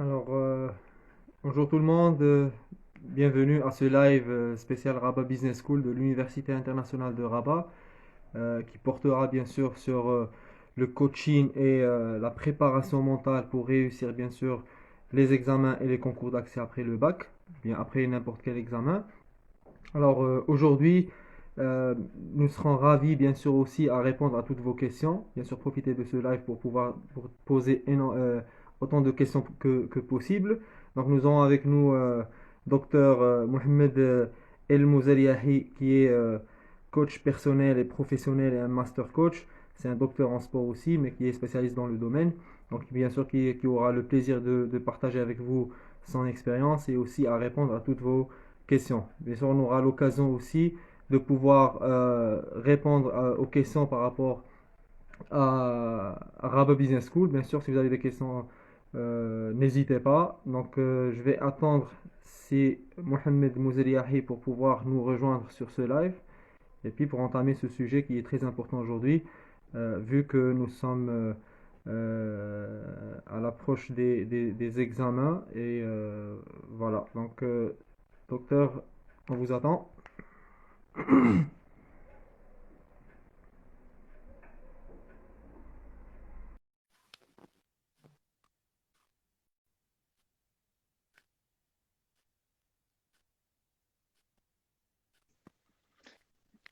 Alors, bonjour tout le monde, bienvenue à ce live spécial Rabat Business School de l'Université internationale de Rabat, qui portera bien sûr sur le coaching et la préparation mentale pour réussir bien sûr les examens et les concours d'accès après le bac, bien après n'importe quel examen. Alors aujourd'hui, euh, nous serons ravis bien sûr aussi à répondre à toutes vos questions. Bien sûr, profitez de ce live pour pouvoir pour poser autant de questions que possible. Donc nous avons avec nous docteur Mohamed El Mouzaliahi qui est coach personnel et professionnel et un master coach. C'est un docteur en sport aussi, mais qui est spécialiste dans le domaine. Donc bien sûr qui aura le plaisir de partager avec vous son expérience et aussi à répondre à toutes vos questions. Bien sûr, on aura l'occasion aussi de pouvoir répondre aux questions par rapport à Rabat Business School. Bien sûr, si vous avez des questions, n'hésitez pas. Donc, je vais attendre si Mohamed Mouzeliahi pour pouvoir nous rejoindre sur ce live et puis pour entamer ce sujet qui est très important aujourd'hui, vu que nous sommes à l'approche des examens et voilà. Donc, docteur, on vous attend.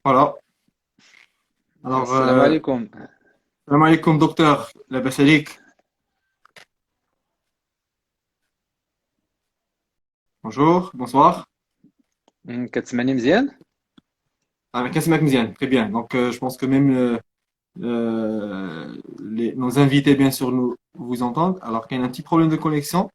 Voilà. Alors, السلام عليكم. salam alaikum, docteur. La Bassalik. Bonjour, bonsoir. كتسمعني مزيان؟ Avec Kassim Mziane. Très bien. Donc, je pense que même nos invités, bien sûr, nous vous entendent. Alors qu'il y a un petit problème de connexion.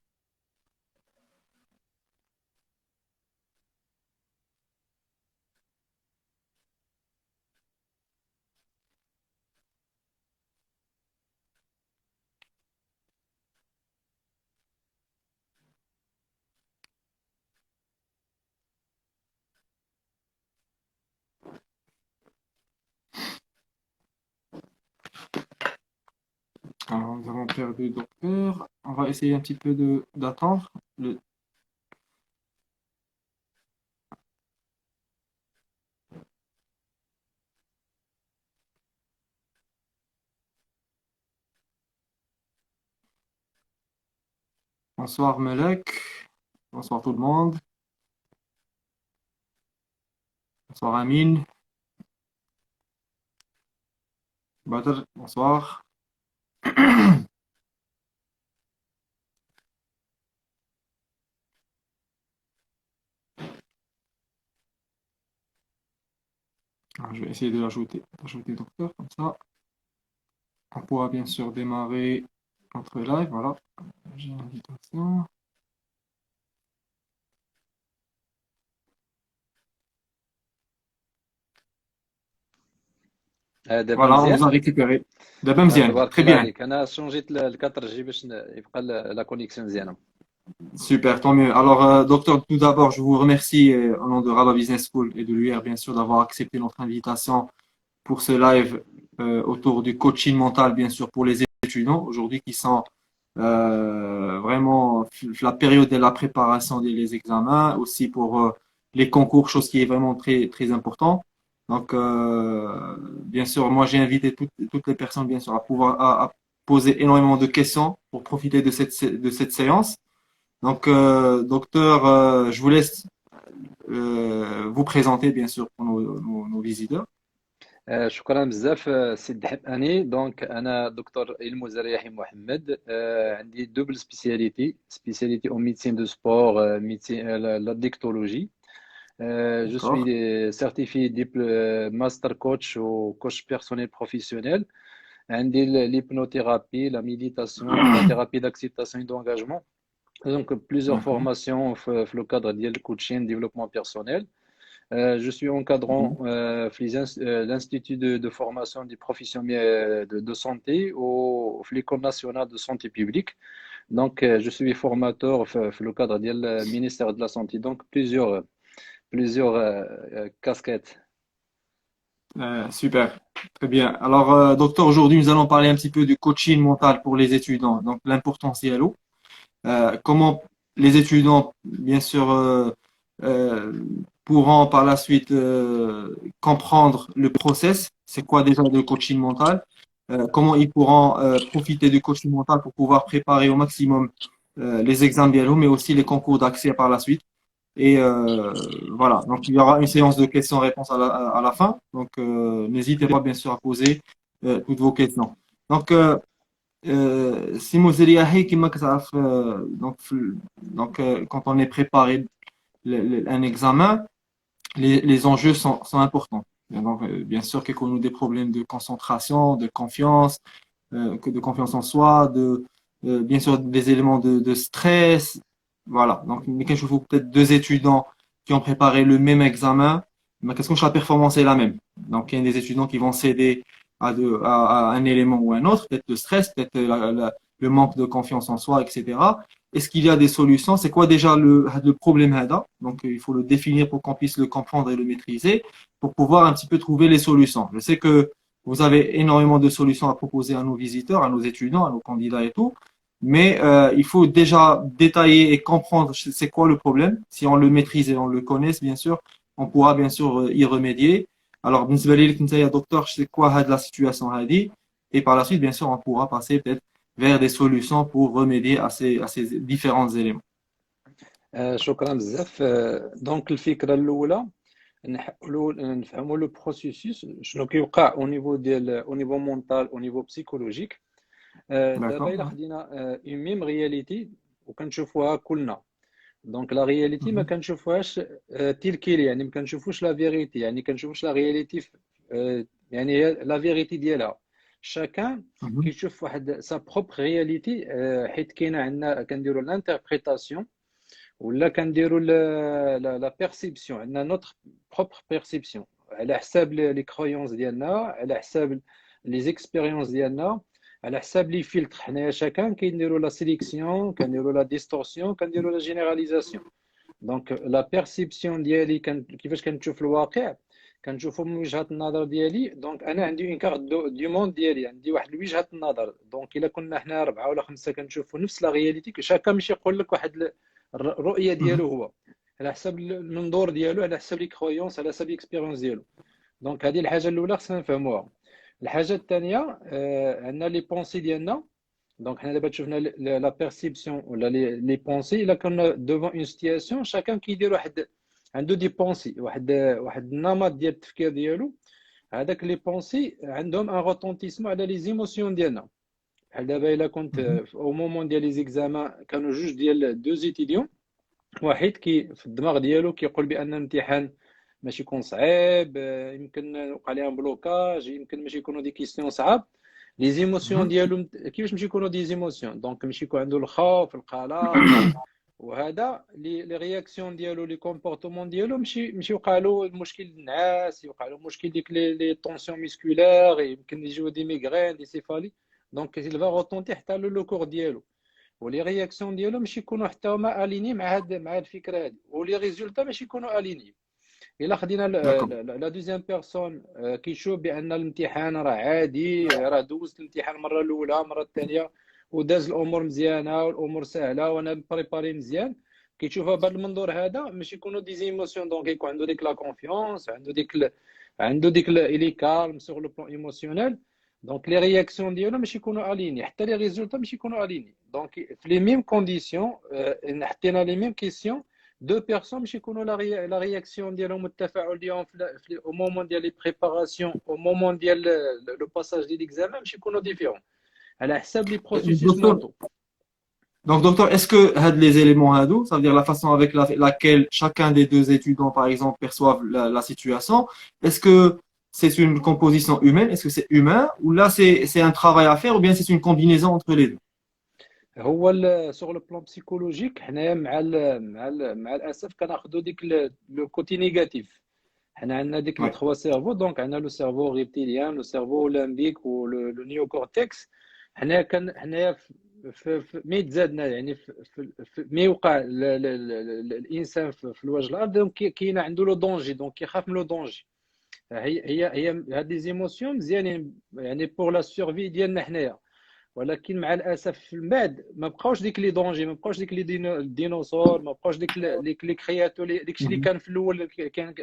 Alors, nous avons perdu le docteur. On va essayer un petit peu d'attendre. Bonsoir, Melek. Bonsoir, tout le monde. Bonsoir, Amine. Badr, bonsoir. Alors, je vais essayer d'ajouter docteur, comme ça. On pourra bien sûr démarrer notre live. Voilà. J'ai une invitation. دابا Voilà, on vous مزيان. a récupéré. Dabamzian, تبارك très الله bien. عليك. انا شونجيت ل 4G باش يبقى لا كونيكسيون مزيانه. Super, tant mieux. Alors, docteur, tout d'abord, je vous remercie au nom de Rabat Business School et de l'UR, bien sûr, d'avoir accepté notre invitation pour ce live autour du coaching mental, bien sûr, pour les étudiants aujourd'hui qui sont vraiment la période de la préparation des examens, aussi pour les concours, chose qui est vraiment très, très important. Donc, bien sûr, moi, j'ai invité toutes les personnes, bien sûr, à pouvoir à poser énormément de questions pour profiter de cette séance. Donc, docteur, je vous laisse vous présenter, bien sûr, pour nos visiteurs. شكرا بزاف سيد حباني. دونك انا دكتور المزريحي محمد. عندي دوبل سبيسياليتي او ميديسين دو سبور، ميديسين لا ديكتولوجي. Je suis D'accord. certifié master coach ou coach personnel professionnel. عندي l'hypnothérapie, la méditation, la thérapie d'acceptation et d'engagement. Donc, plusieurs Mhm. formations dans le cadre du coaching, développement personnel. Je suis encadrant Mhm. l'Institut de formation des professionnels de santé au l'École nationale de santé publique. Donc, je suis formateur dans le cadre du ministère de la Santé. Donc, plusieurs casquettes. Super, très bien. Alors, docteur, aujourd'hui, nous allons parler un petit peu du coaching mental pour les étudiants, donc l'importance est à l'eau. comment les étudiants, bien sûr, euh, pourront par la suite comprendre le process, c'est quoi déjà le coaching mental, comment ils pourront profiter du coaching mental pour pouvoir préparer au maximum les examens bientôt, mais aussi les concours d'accès par la suite. Et voilà, donc il y aura une séance de questions-réponses à la fin. Donc n'hésitez pas bien sûr à poser toutes vos questions. Donc سي مزرياحي كما كتعرف quand on est préparé un examen les enjeux sont importants donc bien sûr qu'il y a des problèmes de concentration de confiance de confiance en soi bien sûr des éléments de stress voilà donc mais quand je vous peut-être deux étudiants qui ont préparé le même examen mais qu'est-ce que la performance est la même donc il y a des étudiants qui vont céder à un élément ou un autre, peut-être le stress, peut-être le manque de confiance en soi, etc. Est-ce qu'il y a des solutions? C'est quoi déjà le problème HADA? Donc, il faut le définir pour qu'on puisse le comprendre et le maîtriser, pour pouvoir un petit peu trouver les solutions. Je sais que vous avez énormément de solutions à proposer à nos visiteurs, à nos étudiants, à nos candidats et tout, mais il faut déjà détailler et comprendre c'est quoi le problème. Si on le maîtrise et on le connaît, bien sûr, on pourra bien sûr y remédier. Alors, بالنسبة لي انت يا دكتور c'est quoi la situation هذه et par la suite bien sûr on pourra passer peut-être vers des solutions pour remédier à ces différents éléments. شكرا بزاف. دونك الفكره الاولى نحاولوا نفهموا لو بروسيسوس شنو كيوقع او نيفو ديال او نيفو مونطال او نيفو بسيكولوجيك. دابا D'accord? الا خدينا اون ميم رياليتي وكنشوفوها كلنا، دونك لا رياليتي ما Mhm. كنشوفوهاش تيل كيل، يعني ما كنشوفوش لا فيريتي، يعني كنشوفوش لا رياليتي يعني هي لا فيريتي ديالها. شاكان Mhm. كيشوف واحد سا بروبر رياليتي، حيت كاينه عندنا كنديروا لانتربريتاسيون ولا كنديروا لا بيرسيبسيون، عندنا نوتر بروبر بيرسيبسيون على حساب لي كرويونس ديالنا، على حساب لي زيكسبيريونس ديالنا، على حساب لي فلتر. حنايا شاكان كنديروا لا سيليكسيون، كنديروا لا ديستورسيون، كنديروا لا جينيراليزاسيون. دونك لا بيرسيبسيون ديالي كيفاش كنشوف الواقع كنشوفو من وجهة النظر ديالي. دونك انا عندي اون كارت دو موند ديالي، عندي واحد وجهة النظر. دونك الا كنا حنا 4 ولا 5 كنشوفو نفس لا رياليتي، شاكا ماشي يقول لك واحد الرؤيه Mhm. ديالو هو، على حسب المنظور ديالو، على حسب لي كرويونس، على حسب ليكسبيريونس ديالو. دونك هذه الحاجه الاولى خصنا نفهموها. الحاجه الثانيه عندنا لي بونسي ديالنا. دونك حنا دابا شفنا لا بيرسيبسيون ولا لي بونسي. الا كنا دوفون اون سيتياسيون شاكان كيدير واحد عنده دي بونسي، واحد النمط ديال التفكير ديالو. هذاك لي بونسي عندهم ان روتونتيسمون على لي زيموسيون ديالنا. بحال دابا الا كنت Mhm. او مومون ديال لي زيكزامان كانوا جوج ديال دو زيتيديون، واحد في الدماغ ديالو كيقول بان الامتحان ماشي يكون صعيب، يمكن يوقع ليها بلوكاج، يمكن ماشي يكونوا دي كيستيون صعاب. لي زيموسيون Mhm. ديالو كيفاش ماشي يكونوا دي زيموسيون؟ دونك ماشي يكون عنده الخوف، القلق، وهذا لي رياكسيون ديالو، لي كومبورتمون ديالو ماشي يوقع له مشكل النعاس، يوقع له مشكل ديك لي طونسيون ميسكولير، يمكن يجيو دي ميغرين، دي سيفالي. دونك il va retentir حتى لو كور ديالو، ولي رياكسيون ديالو ماشي يكونوا حتى هما اليني مع الفكره هذه، ولي ريزولتا ماشي يكونوا اليني. الا خدينا D'accord. لا دوزيام بيرسون كيشوف بان الامتحان راه عادي، راه دوزت الامتحان المره الاولى، المره الثانيه وداز الامور مزيانه والامور سهله وانا بريباري مزيان، كيشوفها بهذا المنظور هذا ماشي يكونوا دي زيموسيون. دونك يكون عنده ديك لا كونفيونس، عنده ديك الي كالم سور لو بلان ايموسيونيل. دونك لي رياكسيون ديالو ماشي يكونوا اليني، حتى لي ريزولتا ماشي يكونوا اليني. دونك في لي ميم كونديسيون حطينا لي ميم كيسيون، دو بيرسون باش يكونوا لا رياكسيون ديالهم والتفاعل ديالهم او مومون ديال لي بريباراسيون، او مومون ديال لو باساج ديال ليكزامان باش يكونوا ديفيرون على حساب لي بروسيسوس Docteur, مونطو. donc, docteur, est-ce que les éléments hadou, ça veut dire la façon avec laquelle chacun des deux étudiants, par exemple, perçoivent la situation, est-ce que c'est une composition humaine, est-ce que c'est humain, ou là c'est un travail à faire, ou bien c'est une combinaison entre les deux? هو سوغ لو بلان بسيكولوجيك حنايا مع الاسف كناخذوا ديك لو كوتي نيجاتيف. حنا عندنا ديك لي Ouais. تخوا سيرفو، دونك عندنا لو سيرفو ريبتيليان، لو سيرفو لامبيك، ولو نيو كورتكس. حنايا مي تزادنا، يعني مي وقع الانسان في الوجه الارض، دونك كاين عنده لو دونجي، دونك كيخاف من لو دونجي. هي هاد لي زيموسيون مزيانين يعني بور لا سيرفي ديالنا حنايا. ولكن مع الاسف من بعد ما بقاوش ديك لي دونجي، ما بقاوش ديك لي ديناصور، ما بقاوش ديك لي كرياتو ديك الشيء اللي Mhm. كان في الاول كان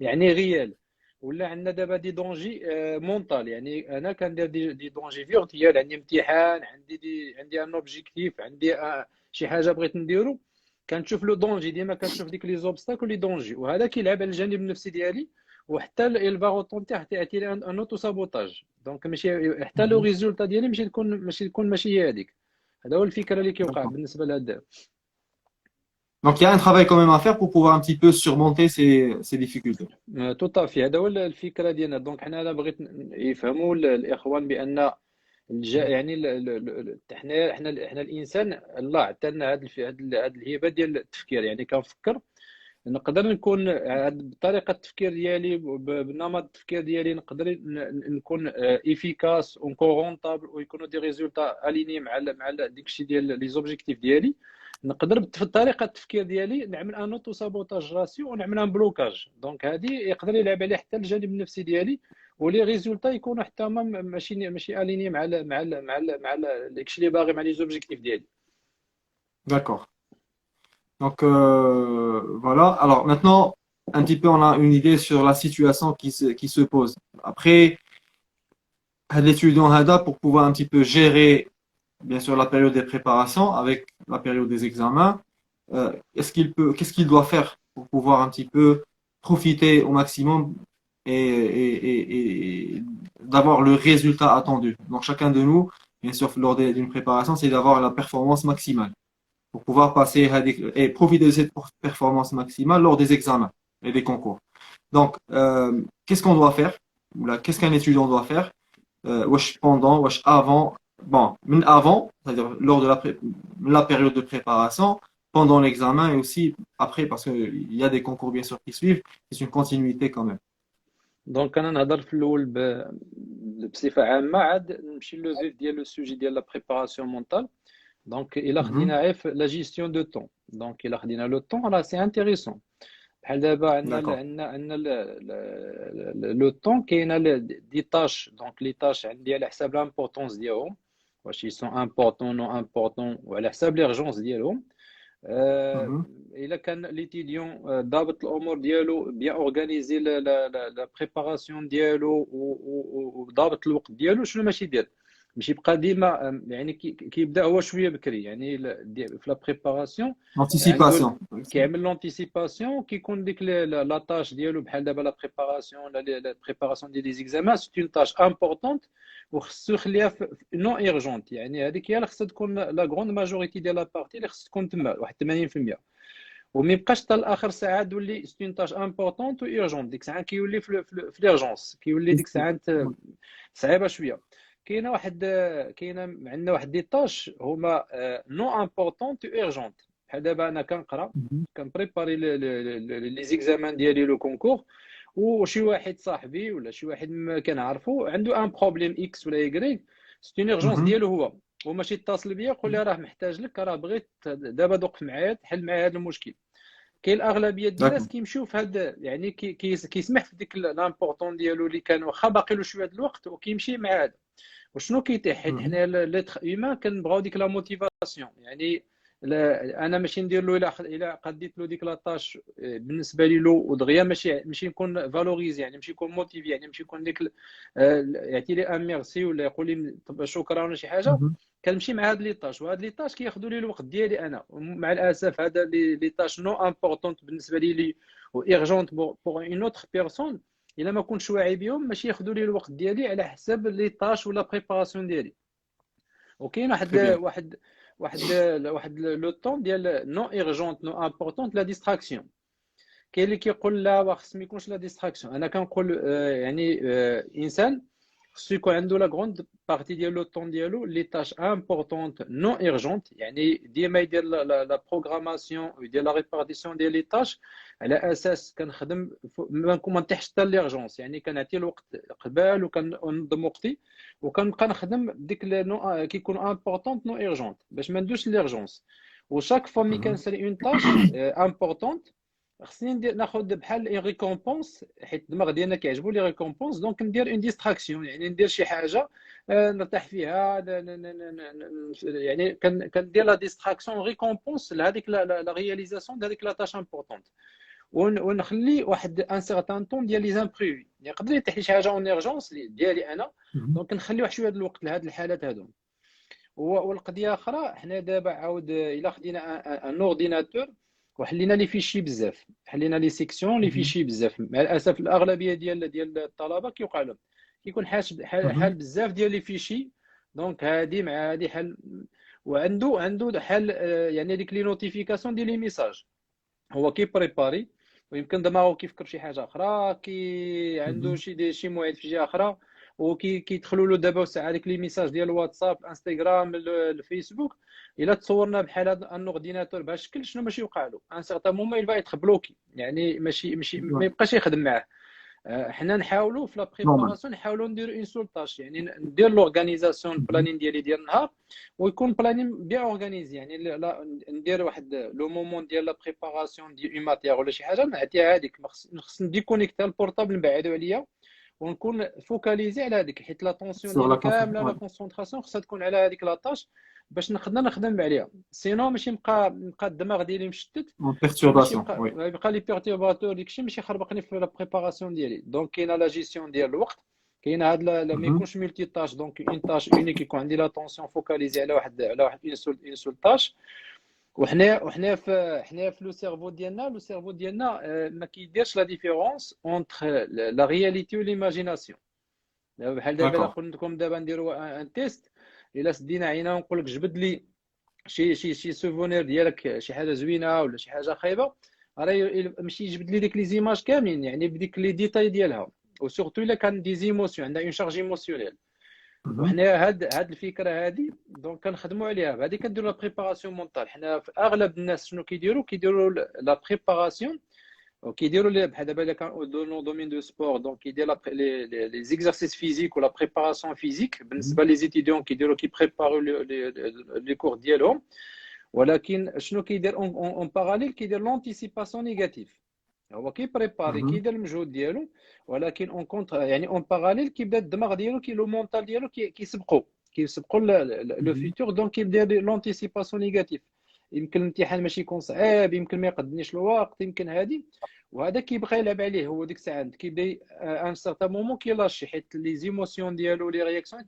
يعني غيال. ولا عندنا دابا دي دونجي مونطال. يعني انا كندير دي دونجي فيرتيال، عندي امتحان، عندي ان اوبجيكتيف، عندي شي حاجه بغيت نديرو، كنشوف لو دونجي ديما، كنشوف ديك لي زوبستاكل لي دونجي، وهذا كيلعب على الجانب النفسي ديالي. وحتى الفاغوتون تاعي يعطي لي ان اوتو سابوتاج. دونك ماشي حتى لو Mhm. ريزولتا ديالي ماشي هي هذيك. هذا هو الفكره اللي كيوقع D'accord. بالنسبه لهذا. Donc il y a un travail quand même à faire pour pouvoir un petit peu surmonter ces difficultés. تو في هذا هو الفكره ديالنا. دونك حنا انا بغيت يفهموا الاخوان بان يعني حنا الانسان الله عطانا هذه الهبه ديال التفكير. يعني كنفكر، نقدر نكون بطريقه التفكير ديالي، بنمط التفكير ديالي، نقدر نكون افيكاس ونكون رونطابل، ويكونوا دي ريزولتا اليني مع ديك الشيء ديال لي زوبجيكتيف ديالي. نقدر بطريقه التفكير ديالي نعمل ان اوتو سابوتاج راسيو ونعمل ان بلوكاج. دونك هذه يقدر يلعب عليه حتى الجانب النفسي ديالي، ولي ريزولتا يكونوا حتى هما ماشي اليني داكشي اللي باغي، مع لي زوبجيكتيف ديالي. D'accord. Donc voilà. Alors maintenant, un petit peu, on a une idée sur la situation qui se pose. Après, l'étudiant Hada, pour pouvoir un petit peu gérer, bien sûr, la période des préparations avec la période des examens, qu'est-ce qu'il doit faire pour pouvoir un petit peu profiter au maximum et d'avoir le résultat attendu. Donc chacun de nous, bien sûr, lors d'une préparation, c'est d'avoir la performance maximale pour pouvoir passer et profiter de cette performance maximale lors des examens et des concours. Donc, qu'est-ce qu'on doit faire? Qu'est-ce qu'un étudiant doit faire? Pendant, avant, bon, avant, c'est-à-dire lors de la période de préparation, pendant l'examen et aussi après, parce qu'il y a des concours bien sûr qui suivent, c'est une continuité quand même. دونك انا نهضر في الاول بصفه عامه، عاد نمشي لو فيف ديال لو سوجي ديال لا بريباراسيون مونطال. دونك الا Mhm. خدينا غير في لا جيستيون دو طون، دونك الا خدينا لو طون راه سي انتيريسون. بحال دابا D'accord. عندنا لو طون كاينه دي تاش. دونك لي تاش عندي على حساب لامبورطونس ديالهم، واش يسون امبورطون نو امبورطون، وعلى حساب ليرجونس ديالهم. آه، Mhm. الا كان ليتيديون ضابط الامور ديالو، بيان اورغانيزي لا بريباراسيون ديالو، وضابط الوقت ديالو، شنو ماشي يدير؟ ماشي يبقى ديما يعني كيبدا هو شويه بكري، يعني في لا بريباراسيون عنده Anticipation. كيعمل لونتيسيباسيون، كيكون ديك لا طاش ديالو. بحال دابا لا بريباراسيون ولا لا بريباراسيون ديال لي زيكزامان، سي اون طاش امبورطونت، وخصو يخليها نو ايرجونت. يعني هذيك هي اللي خصها تكون لا غروند ماجوريتي ديال لا بارتي اللي خصها تكون تما واحد 80%. وما يبقاش حتى لاخر ساعه تولي سي اون تاش امبورطونت و ايرجونت، ديك الساعه كيولي في ليرجونس، كيولي ديك الساعه صعيبه شويه. كاينه عندنا واحد دي طاش هما نو امبورطونت و ايرجونت. بحال دابا انا كنقرا، Mhm. كنبريباري لي زيكزامان ديالي لو كونكور، وشي واحد صاحبي ولا شي واحد ما كنعرفو عنده ان بروبليم اكس ولا يكريك، سي اون ايرجونس Mhm. ديالو هو، وماشي يتصل بيا يقول لي راه محتاج لك، راه بغيت دابا دوق معايا تحل معايا هذا المشكل. كاين الاغلبيه ديال الناس D'accord. كيمشيو في هذا، يعني كيسمح في ديك لامبورطون ديالو اللي كان واخا باقي له شويه د الوقت، وكيمشي مع هذا. وشنو كيتيح؟ حيت Mhm. حنا ليتر هيومان كنبغاو ديك لا موتيفاسيون. يعني لا انا ماشي ندير له الا قديت له ديك لاطاش بالنسبه لي له ودغيا، ماشي نكون فالوريز، يعني ماشي نكون موتيفي، يعني ماشي يكون ديك يعطي لي ان ميرسي ولا يقول لي شكرا ولا شي حاجه. Mhm. كنمشي مع هاد لي طاش، وهاد لي طاش كياخذوا لي الوقت ديالي انا. مع الاسف هذا لي طاش نو امبورطونت بالنسبه لي و ايرجونت بور اون اوتر بيرسون، الا ما كنتش واعي بهم ماشي ياخذوا لي الوقت ديالي على حساب لي طاش ولا بريباراسيون ديالي. وكاين Très bien. واحد لو طون ديال نو ايرجونت نو امبورطونت لا ديستراكسيون. كاين اللي كيقول لا خص ما يكونش لا ديستراكسيون. انا كنقول يعني انسان خصو يكون عنده لا غروند بارتي ديال لو طون ديالو لي تاش امبورطونت نو ايرجونت، يعني ديما يدير لا بروغراماسيون ويدير لا ريبارتيسيون ديال لي تاش على اساس كنخدم ما نطيحش حتى ليرجونس. يعني كنعطي الوقت قبال وكنظم وقتي، وكنبقى نخدم ديك كيكون امبورطونت نو ايرجونت باش ما ندوش ليرجونس. وشاك فوا ملي Mhm. كنسالي اون تاش امبورطونت خصني ناخذ بحال اون ريكومبونس، حيت الدماغ ديالنا كيعجبو لي ريكومبونس. دونك ندير اون ديستراكسيون، يعني ندير شي حاجه نرتاح فيها، يعني كندير لا ديستراكسيون ريكومبونس لهذيك لا رياليزاسيون دهذيك لا تاش امبورطونت. ونخلي واحد ان سيغتان طون ديال لي زامبريفي. يقدر يطيح لي شي حاجه اون ايرجونس ديالي انا، Mhm. دونك نخلي واحد شويه د الوقت لهاد الحالات هادو. والقضيه اخرى، حنا دابا عاود الا خدينا ان اورديناتور وحلينا لي فيشي بزاف، حلينا لي سيكسيون لي Mhm. فيشي بزاف. مع الاسف الاغلبيه ديال الطلبه كيوقع لهم كيكون حال Mhm. بزاف ديال لي فيشي. دونك هادي مع هادي حل. وعنده حل يعني ديك لي نوتيفيكاسيون ديال لي ميساج، هو كي بريباري ويمكن دماغه كيفكر شي حاجه اخرى، كي عنده Mhm. شي موعد في جهه اخرى، كيدخلوا له دابا ساعه هذيك لي ميساج ديال الواتساب، انستغرام، الفيسبوك. الا تصورنا بحال هذا ان اورديناتور بهذا الشكل، شنو ماشي يوقع له ان سيغتان مومون يلفا يتخ بلوكي، يعني ماشي ما Ouais. يبقاش يخدم معاه. حنا نحاولوا في لا Normal. بريباراسيون نحاولوا نديروا اون سول تاش، يعني ندير لورغانيزاسيون Mhm. البلانين ديالي ديال النهار، ويكون بلانين بيان اورغانيزي. يعني ندير واحد لو مومون ديال لا بريباراسيون ديال اون ماتيير ولا شي حاجه نعطيها هذيك، خص نديكونيكتا البورطابل نبعدو عليا ونكون فوكاليزي على هذيك، حيت لا طونسيون Sur la ديالي console. كامله لا Ouais. كونسونطراسيون خصها تكون على هذيك لاطاش باش نقدر نخدم عليها. سينو ماشي نبقى الدماغ ديالي مشتت، En وماشي perturbation. Oui. يبقى لي بيرتيرباتور داكشي ماشي يخربقني في لا بريباراسيون ديالي. دونك كاينه لا جيستيون ديال الوقت، كاينه هاد ما Mhm. يكونش ملتي تاش. دونك اون تاش اونيك يكون عندي لاتونسيون فوكاليزي على واحد اون سول تاش. وحنا في لو سيرفو ديالنا ما كيديرش لا ديفيرونس اونتر لا رياليتي و ليماجيناسيون. بحال دابا الا D'accord. قلت لكم دابا نديروا ان تيست، الا سدينا عينا ونقول لك جبد لي شي سوفونير ديالك، شي حاجه زوينه ولا شي حاجه خايبه، راه ماشي يجبد لي ديك لي زيماج كاملين، يعني بديك لي ديتاي ديالها، وسورتو الا كان دي زيموسيون عندها اون شارج ايموسيونيل. Mhm. وحنا هاد الفكره هادي دونك كنخدموا عليها. بعد كنديروا لا بريباراسيون مونطال. حنا في اغلب الناس شنو كيديروا لا بريباراسيون، وكيديروا لي بحال دابا الا كان دو دومين دو سبور، دونك كيدير لي زيكزارسيس فيزيك ولا بريباراسيون فيزيك. Mhm. بالنسبه لي زيتيديون كيديروا كيبريباروا لي كور ديالهم. ولكن شنو كيدير اون باراليل؟ كيدير لونتيسيباسيون نيجاتيف. هو كيبريباري Mhm. كيدير المجهود ديالو، ولكن اون كونتر يعني اون باراليل كيبدا الدماغ ديالو لو مونطال ديالو كيسبقوا لو Mhm. فيتور. دونك كيبدا لونتيسيباسيون نيجاتيف. يمكن الامتحان ماشي يكون صعيب، يمكن ما يقدنيش الوقت، يمكن هادي. وهذا كيبقى يلعب عليه هو ديك الساعه، كيبدا ان سارتان مومون كيلاشي، حيت لي زيموسيون ديالو لي رياكسيون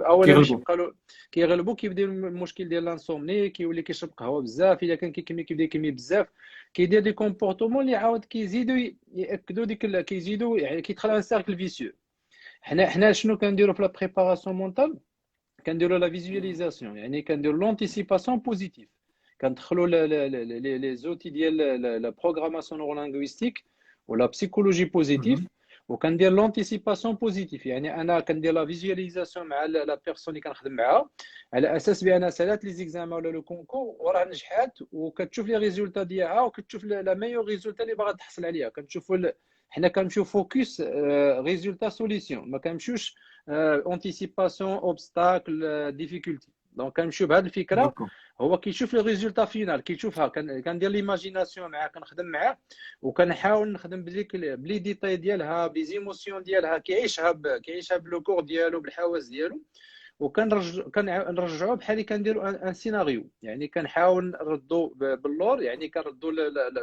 اولا ماشي Kirgo. يبقى له كيغلبوا. كيبدا المشكل ديال لانسومني، كيولي كيشرب قهوه بزاف، الا كان كيكمي كيبدا يكمي بزاف، كيدير دي كومبورتمون اللي عاود كيزيدوا ياكدوا كيزيدوا يعني كيدخل ان سيركل فيسيو. حنا شنو كنديروا في لا بريباراسيون مونطال؟ كنديروا لا فيزواليزاسيون، يعني كنديروا لونتيسيباسيون بوزيتيف. كندخلوا لي زوتي ديال لا بروغراماسيون نورولينغويستيك ولا بسيكولوجي Mhm. بوزيتيف، وكندير لونتيسيباسيون بوزيتيف. يعني انا كندير لا فيزواليزاسيون مع لا بيرسون اللي كنخدم معاها، على اساس بان سالات لي زيكزامان ولا لو كونكور وراه نجحات، وكتشوف لي ريزولتا ديالها، وكتشوف لا ميور ريزولتا اللي باغا تحصل عليها. كنشوفوا حنا كنمشيو فوكس ريزولتا سوليسيون، ما كنمشيوش اونتيسيباسيون اوبستاكل ديفيكولتي. دونك كنمشيو بهذه الفكره. D'accord. هو كيشوف لي ريزولتا فينال، كيشوفها. كندير ليماجيناسيون معاه، كنخدم معاه، وكنحاول نخدم بلي ديتاي ديالها، بلي زيموسيون ديالها، كيعيشها بلو كور ديالو، بالحواس ديالو. كنرجعوا بحال اللي كنديروا ان سيناريو، يعني كنحاول نردوا باللور، يعني كنردوا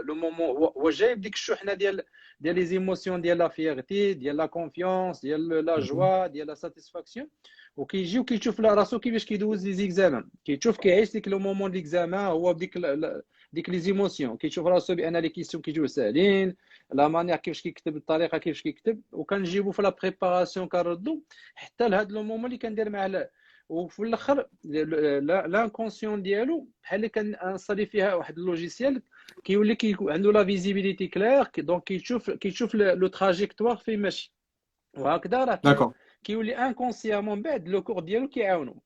لو مومون هو جاي بديك الشحنه ديال لي زيموسيون، ديال لا فيغتي، ديال لا كونفيونس، ديال لا Mhm. جوا، ديال لا ساتيسفاكسيون. وكيجي وكيشوف راسو كيفاش كيدوز لي زيكزامان، كيعيش ديك لو مومون ديكزامان هو بديك ديك لي زيموسيون. كيشوف راسو بان لي كيسيون كيجيو ساهلين، لا مانيير كيفاش كيكتب، الطريقه كيفاش كيكتب. وكنجيبو في لا بريباراسيون كنردو حتى لهذا لو مومون اللي كندير معاه. وفي الاخر لانكونسيون ديالو بحال اللي كنصلي فيها واحد اللوجيسيال، كيولي عنده لا فيزيبيليتي كلير. دونك كيشوف لو تراجيكتوار فين ماشي. وهكذا راه D'accord. كيولي انكونسيامون بعد لو كور ديالو كيعاونو.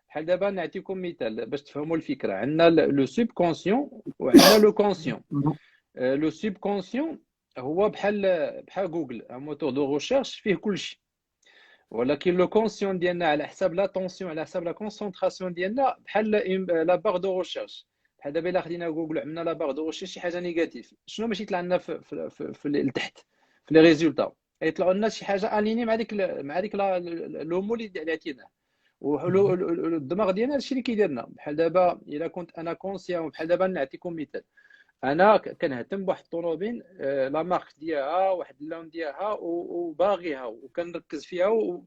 بحال دابا نعطيكم مثال باش تفهموا الفكره. عندنا لو سوب كونسيون وعندنا لو كونسيون. Mhm. لو سوب كونسيون هو بحال جوجل، ان موتور دو ريشيرش فيه كلشي. ولكن لو كونسيون ديالنا على حساب لا طونسيون، على حساب لا كونسونطراسيون ديالنا، بحال لا باغ دو ريشيرش. بحال دابا الا خدينا جوجل عملنا لا باغ دو ريشيرش شي حاجه نيجاتيف، شنو باش يطلع لنا في لتحت في لي ريزولتا؟ يطلعوا لنا شي حاجه اليني مع ديك لومو اللي عطيناه. والدماغ ديالنا هادشي اللي كيدير لنا. بحال دابا الا كنت انا كونسيون، بحال دابا نعطيكم مثال، انا كنهتم بواحد الطوموبيل لا مارك ديالها، واحد اللون ديالها وباغيها وكنركز فيها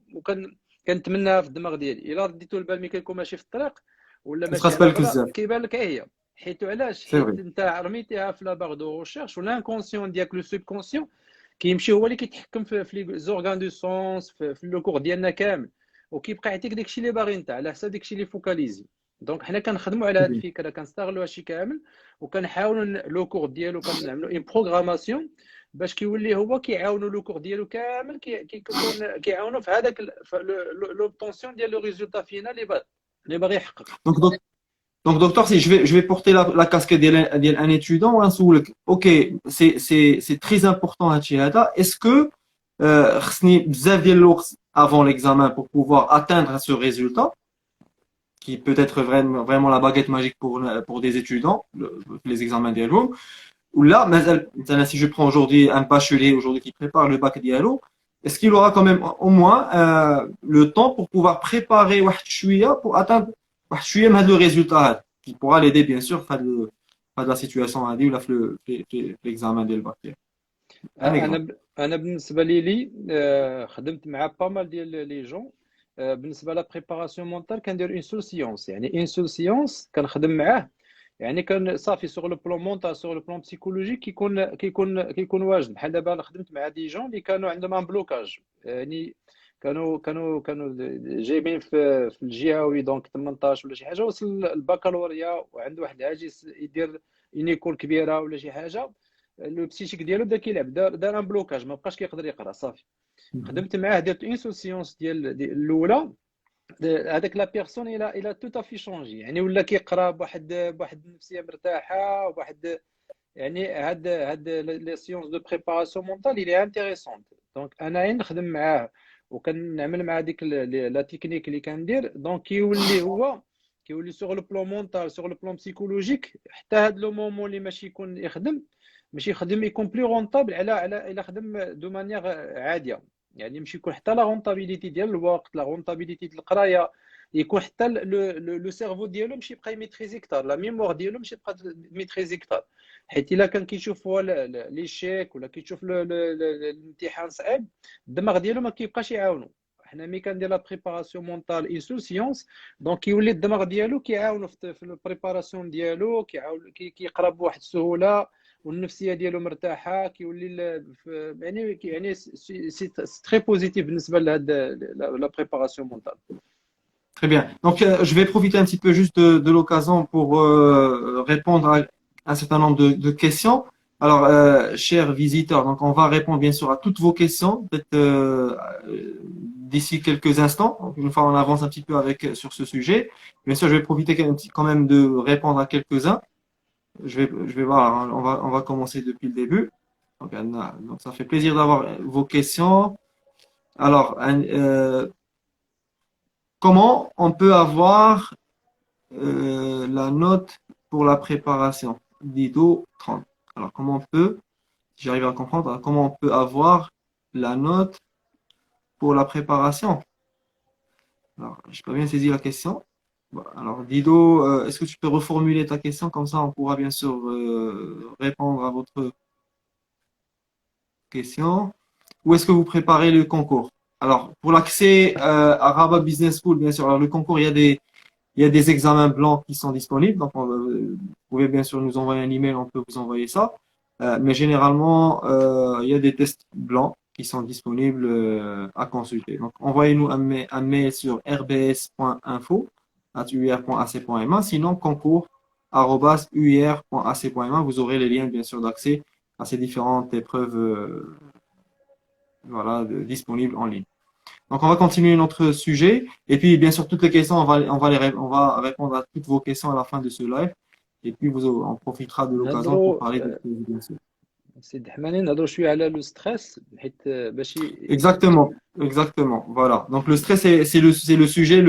كنتمناها في الدماغ ديالي. الا رديتو البال ملي كنكون ماشي في الطريق ولا ماشي تبقى على بالك غلا بزاف. كيبان لك هي. حيت علاش؟ سي حيت فري. انت رميتيها في لا باغ دو ريشيرش، والانكونسيون ديالك لو سوب كونسيون كيمشي هو اللي كيتحكم في لي زورغان دو سونس في لو كور ديالنا كامل، وكيبقى يعطيك داكشي اللي باغي انت على حساب داكشي اللي فوكاليزي. دونك حنا كنخدموا على هذه الفكره، كنستغلوا هادشي كامل وكنحاولوا لو كور ديالو كنعملوا اون بروغراماسيون باش كيولي هو كيعاونوا لو كور ديالو كامل كيكون كيعاونوا في هذاك لوبطونسيون ديال لو ريزولتا فينال اللي باغي يحقق. Donc, docteur, si je vais porter la casquette d'un étudiant, ok, c'est très important à Tchihada. Est-ce que avant l'examen pour pouvoir atteindre ce résultat, qui peut être vraiment la baguette magique pour des étudiants, les examens diallo, ou là, si je prends aujourd'hui un bachelier aujourd'hui qui prépare le bac diallo, est-ce qu'il aura quand même au moins le temps pour pouvoir préparer pour atteindre le résultat qui pourra l'aider bien sûr à la situation à dire l'examen de bac. انا بالنسبه لي خدمت مع با مال ديال لي جون. بالنسبه لا بريباراسيون مونتال كندير اون سول سيونس، يعني اون سول سيونس كنخدم معاه. يعني كان صافي سوغ لو بلون مونتال سوغ لو بلون بسيكولوجيك كيكون واجد. بحال دابا خدمت مع دي جون اللي كانوا عندهم ان بلوكاج، يعني كانوا جايبين في الجهوي دونك 18 ولا شي حاجه، وصل البكالوريا وعنده واحد العاجز يدير ايكول كبيره ولا شي حاجه، لو بسيشيك ديالو بدا كيلعب، دار ان بلوكاج ما بقاش كيقدر يقرا. صافي خدمت معاه، درت اون سيونس ديال الاولى. هذاك لا بيرسون الى تو افي شونجي، يعني ولا كيقرا بواحد النفسيه مرتاحه وواحد، يعني هاد لي سيونس دو بريباراسيون مونطال اللي انتريسونت. دونك انا نخدم معاه وكنعمل مع ديك لا تكنيك اللي كندير، دونك كيولي سوغ لو بلون مونطال سوغ لو بلون بسيكولوجيك. حتى هاد لو مومون اللي ماشي يخدم يكون بلو رونطابل على الا خدم دو مانيير عاديه. يعني ماشي يكون حتى لا رونطابيليتي ديال الوقت، لا رونطابيليتي ديال القرايه، يكون حتى لو سيرفو ديالو ماشي يبقى يميتريزي كثر، لا ميموار ديالو ماشي يبقى يميتريزي كثر. حيت الا كان كيشوف هو ليشيك ولا كيشوف الامتحان صعيب، الدماغ ديالو ما كيبقاش يعاونو. حنا ملي كندير لا بريباراسيون مونطال اي سو سيونس، دونك كيولي الدماغ ديالو كيعاونو في البريباراسيون ديالو، كيقرا بواحد السهوله والنفسيه ديالو مرتاحه، كيولي يعني سي تري بوزيتيف بالنسبه لهاد لا بريباراسيون مونطال. Très bien. Donc, je vais profiter un petit peu juste de l'occasion pour répondre à un certain nombre de questions. Alors, chers visiteurs, donc on va répondre bien sûr à toutes vos questions, peut-être d'ici quelques instants. Donc, une fois on avance un petit peu sur ce sujet. Bien sûr, je vais profiter quand même de répondre à quelques-uns. Je vais voir, hein, on va commencer depuis le début. Donc, ça fait plaisir d'avoir vos questions. Alors, comment on peut avoir la note pour la préparation d'IDO 30? Alors, comment on peut, si j'arrive à comprendre, comment on peut avoir la note pour la préparation? Alors, je n'ai pas bien saisi la question. Bon, alors, Dido, est-ce que tu peux reformuler ta question? Comme ça, on pourra bien sûr répondre à votre question. Où est-ce que vous préparez le concours? Alors, pour l'accès à Rabat Business School, bien sûr, alors le concours, il y a des examens blancs qui sont disponibles. Donc, vous pouvez bien sûr nous envoyer un email, on peut vous envoyer ça. Mais généralement, il y a des tests blancs qui sont disponibles à consulter. Donc, envoyez-nous un mail sur rbs.info@uir.ac.ma. Sinon, concours@uir.ac.ma. Vous aurez les liens, bien sûr, d'accès à ces différentes épreuves disponibles en ligne. Donc, on va continuer notre sujet. Et puis, bien sûr, toutes les questions, on va répondre à toutes vos questions à la fin de ce live. Et puis, on profitera de l'occasion pour parler de ce bien sûr. سيد حماني نهضروا شويه على لو ستريس حيت باش Exactement. Voilà. Donc, le stress, c'est le sujet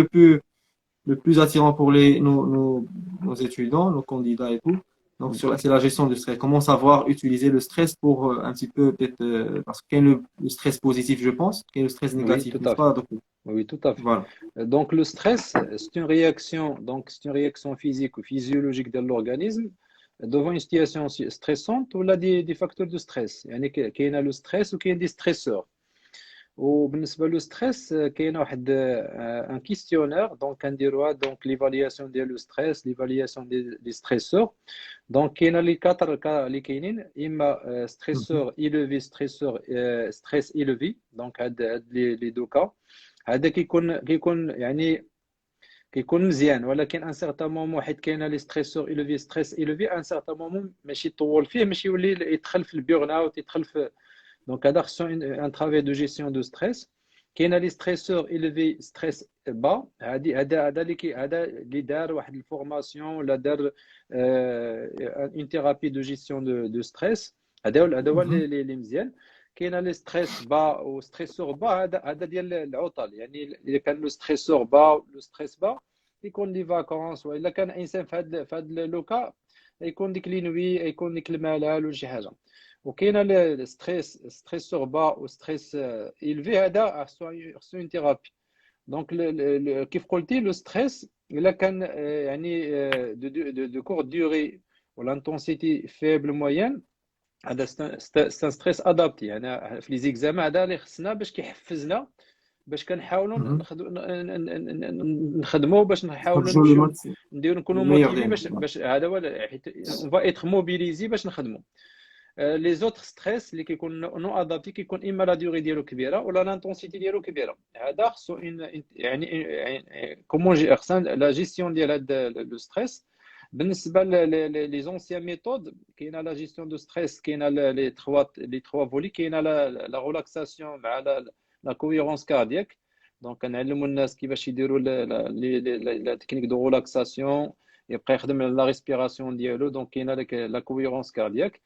le plus attirant pour nos étudiants, nos candidats et tout. Donc, c'est la gestion du stress. Comment savoir utiliser le stress pour un petit peu, peut-être, parce qu'il y a le stress positif, je pense, qu'il y a le stress Oui, négatif, tout n'est-ce à fait. pas? Donc, Oui, tout à fait. voilà. Donc, le stress, c'est une réaction physique ou physiologique de l'organisme devant une situation stressante ou là des facteurs de stress. يعني كاين le stress ou كاين des stresseurs. وبالنسبه للستريس كاين واحد ان كيستيونير دونك كنديروها دونك ليفالياسيون ديال لو ستريس ليفالياسيون دي ستريسور دونك كاينه لي كاتر كا اللي كاينين اما Mhm. ستريسور ايلوفي ستريسور ستريس ايلوفي دونك هاد لي دوكا هذا كيكون يعني كيكون مزيان ولكن ان سيغتان مومون حيت كاينه لي ستريسور ايلوفي ستريس ايلوفي ان سيغتان مومون ماشي طول فيه ماشي يولي يدخل في البيرن اوت يدخل في Donc, un travail de gestion de stress. كاين لي ستريسور élevés stress bas هذا اللي دار واحد الفورماسيون ولا دار une thérapie de gestion de stress هذا هو Mhm. اللي مزيان كاين لي ستريس با وستريسور با هذا ديال العطل يعني اذا كان لو ستريسور با لو ستريس با يكون لي فاكونس والا كان انسان في هذا لوكا يكون ديك لي نوي يكون ديك الملل ولا شي حاجه وكاين ستريسور با وستريس إلفي هذا خصو اون ثيرابي دونك كيف قلتي لو ستريس الا كان يعني دو كور ديوري ولا انتونسيتي فيبل موين هذا سان ستريس ادابتي يعني في لي زيكزامان هذا اللي خصنا باش كيحفزنا باش كنحاولوا Mhm. نخدموا باش نحاولوا Toujours le نمشيو max, نديرو le نكونوا meilleur موتيفي des nous. باش هذا هو حيت اون فا ايتر موبيليزي باش نخدموا لي زوتر ستريس اللي كيكون نو ادابتي كيكون اما لا ديوري ديالو كبيره ولا لانتونسيتي ديالو كبيره هذا خصو يعني كومون خصنا لا جيستيون ديال هذا لو ستريس بالنسبه لي زونسيان ميثود كاينه لا جيستيون دو ستريس كاينه لي تخوا فولي كاينه لا ريلاكساسيون مع لا كوهيرونس كاردياك دونك كنعلموا الناس كيفاش يديروا لا تكنيك دو ريلاكساسيون يبقى يخدم لا ريسبيراسيون ديالو دونك كاينه لا كوهيرونس كاردياك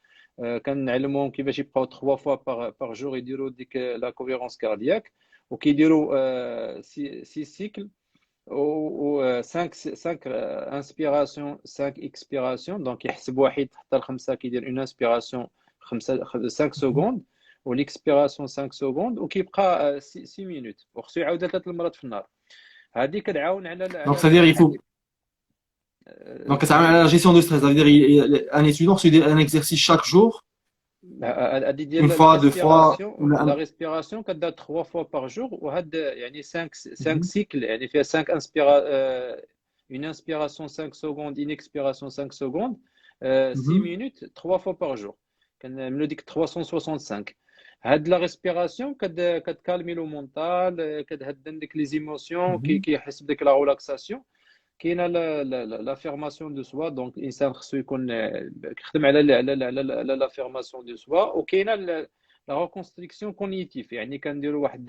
كنعلموهم كيفاش يبقاو 3 فوا باغ جور يديروا ديك لا كوهيرونس كاردياك وكيديروا 6 سيكل و 5 انسبيراسيون 5 اكسبيراسيون دونك يحسب واحد حتى لخمسه كيدير اون انسبيراسيون 5 سكوند والاكسبيراسيون 5 سكوند وكيبقى 6 مينوت وخصو يعاودها 3 مرات في النهار هذه كتعاون Donc, c'est-à-dire, il faut, donc, ça amène à la gestion du stress. Ça veut dire, un étudiant suit un exercice chaque jour, هذه une ديال fois, deux fois, ou لا ريسبيراسيون كدار 3 فوا باغ جور وهاد يعني 5 Mhm. سيكل يعني فيها 5 une inspiration 5 secondes une expiration 5 secondes 6 Mhm. minutes 3 fois par jour كنعملوا ديك 365 هاد لا ريسبيراسيون كتكالمي لو مونطال كتهدن ديك لي زيموسيون Mhm. كيحس بديك لا ريلاكساسيون كاينه لافيرماسيون دو سوا دونك الانسان خصو يكون كيخدم على لافيرماسيون دو سوا وكاينه لا ريكونستركسيون كونيتيف يعني كنديروا واحد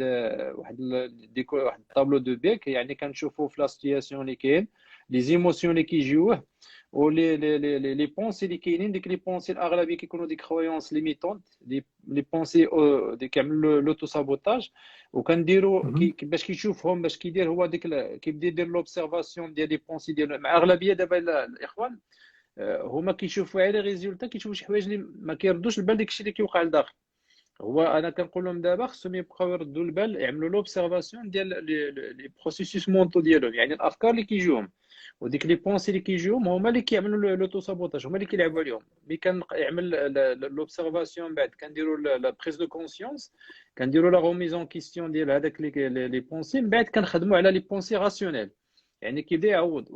الطابلو دو بيك يعني كنشوفوا في لا سيتياسيون اللي كاين لي زيموسيون اللي كيجيوه ولي لي بونسي اللي كاينين ديك لي بونسي الاغلبيه كيكونوا ديك خويونس ليميتونت لي بونسي اللي كيعملوا لوتو سابوتاج وكنديروا Mhm. باش كيشوفهم باش كيدير هو ديك كيبدا يدير لوبسيرفاسيون ديال لي بونسي ديالو مع اغلبيه دابا الاخوان هما كيشوفوا على ريزولتا كيشوفوا شي حوايج اللي ما كيردوش البال داكشي اللي كيوقع لداخل هو انا كنقول لهم دابا خصهم يبقاو يردوا البال يعملوا لوبسيرفاسيون ديال لي بروسيسوس مونطو ديالهم يعني الافكار اللي كيجيوهم وديك لي بونسي اللي كيجيوهم هما اللي كيعملوا لوتو سابوتاج هما اللي كيلعبوا عليهم ملي كنعمل لوبسيرفاسيون بعد كنديروا لا بريز دو كونسيونس كنديروا لا روميز كيستيون ديال هذاك لي بونسي من بعد كنخدموا على لي بونسي راسيونيل يعني كيبدا يعوض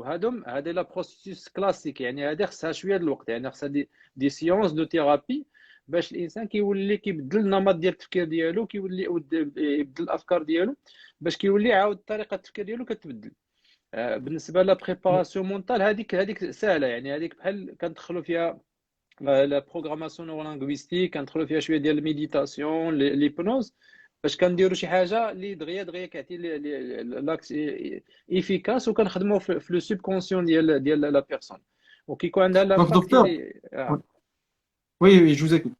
هذا لا بروسيس كلاسيك يعني هذه خصها شويه د الوقت يعني خصها دي سيونس دو ثيرابي باش الانسان كيولي كيبدل النمط ديال التفكير ديالو كيولي يبدل الافكار ديالو باش كيولي عاود طريقه التفكير ديالو كتبدل بالنسبه لا بريباراسيون مونطال هذيك سهله يعني هذيك بحال كندخلوا فيها لا بروغراماسيون نورولينغويستيك كندخلوا فيها شويه ديال الميديتاسيون ليبنوز باش كنديروا شي حاجه اللي دغيا كيعطي لاكس ايفيكاس وكنخدموا في لو سوب كونسيون ديال لا بيرسون وكيكون عندها Donc, لامباكت docteur, اللي oui, oui, je vous écoute.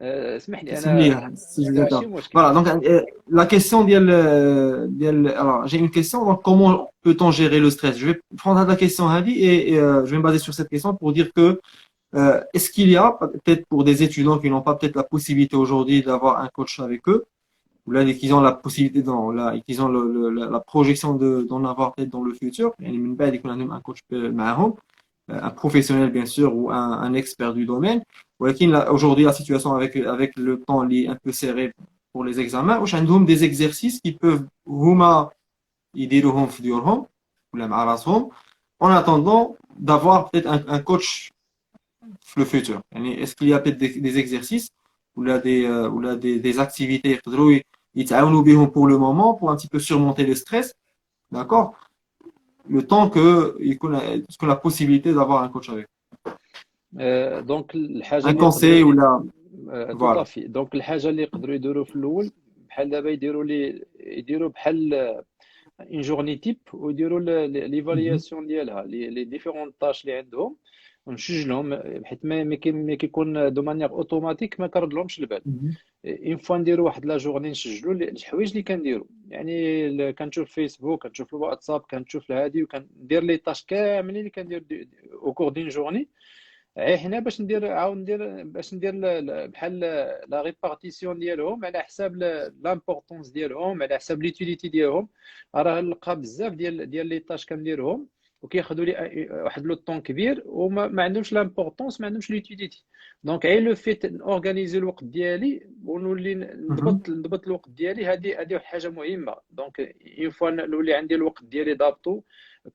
اسمح لي اسم انا. لي si je vous ماشي attends. مشكل. Voilà, donc la question alors j'ai une question, donc comment peut-on gérer le stress? Je vais prendre la question Hadi et je vais me baser sur cette question pour dire que est-ce qu'il y a peut-être pour des étudiants qui n'ont pas peut-être la possibilité aujourd'hui d'avoir un coach avec eux, ou là qu'ils ont la possibilité qu'ils ont la projection d'en avoir peut-être dans le futur, يعني من بعد يكون عندهم un coach معاهم, un professionnel bien sûr ou un expert du domaine. ولكن aujourd'hui la situation avec le temps est un peu serré pour les examens, واش عندهم des exercices qui peuvent هما يديروهم في ديورهم ولا مع راسهم en attendant d'avoir peut-être un coach في le futur. يعني est-ce qu'il y a peut-être des exercices ou là des activités يقدروا يتعاونوا بهم pour le moment pour un petit peu surmonter le stress, d'accord? Le temps que qu'on a la possibilité d'avoir un coach avec. دونك الحاجه Un اللي يقدروا conseil ou là, تو voilà. طافي. دونك الحاجه اللي يقدروا يديروا في الاول بحال دابا يديروا بحال اون جورني تيب، ويديروا Mhm. ليفالياسيون ديالها لي ديفيرون طاش اللي عندهم، ونسجلهم حيت ما كيكون دو مانيير اوتوماتيك ما كردلهمش البال. Mhm. اون فوا نديرو واحد لا جورني نسجلوا الحوايج اللي كنديرو، يعني كنشوف فيسبوك، كنشوف الواتساب، كنشوف الهادي، وكندير لي طاش كاملين اللي كندير او كور دين جورني. حنا باش ندير بحال لا ريبارتيسيون ديالهم على حساب لامبورطونس ديالهم، على حساب ليوتيليتي ديالهم. راه نلقى بزاف ديال لي طاش كنديرهم وكياخذوا لي واحد لو طون كبير وما عندهمش لامبورطونس، ما عندهمش ليوتيليتي. دونك غير لو فيت اورغانيزي الوقت ديالي ونولي Mhm. نضبط الوقت ديالي، هذه واحد حاجه مهمه. دونك اون فوا نولي عندي الوقت ديالي ضابطو،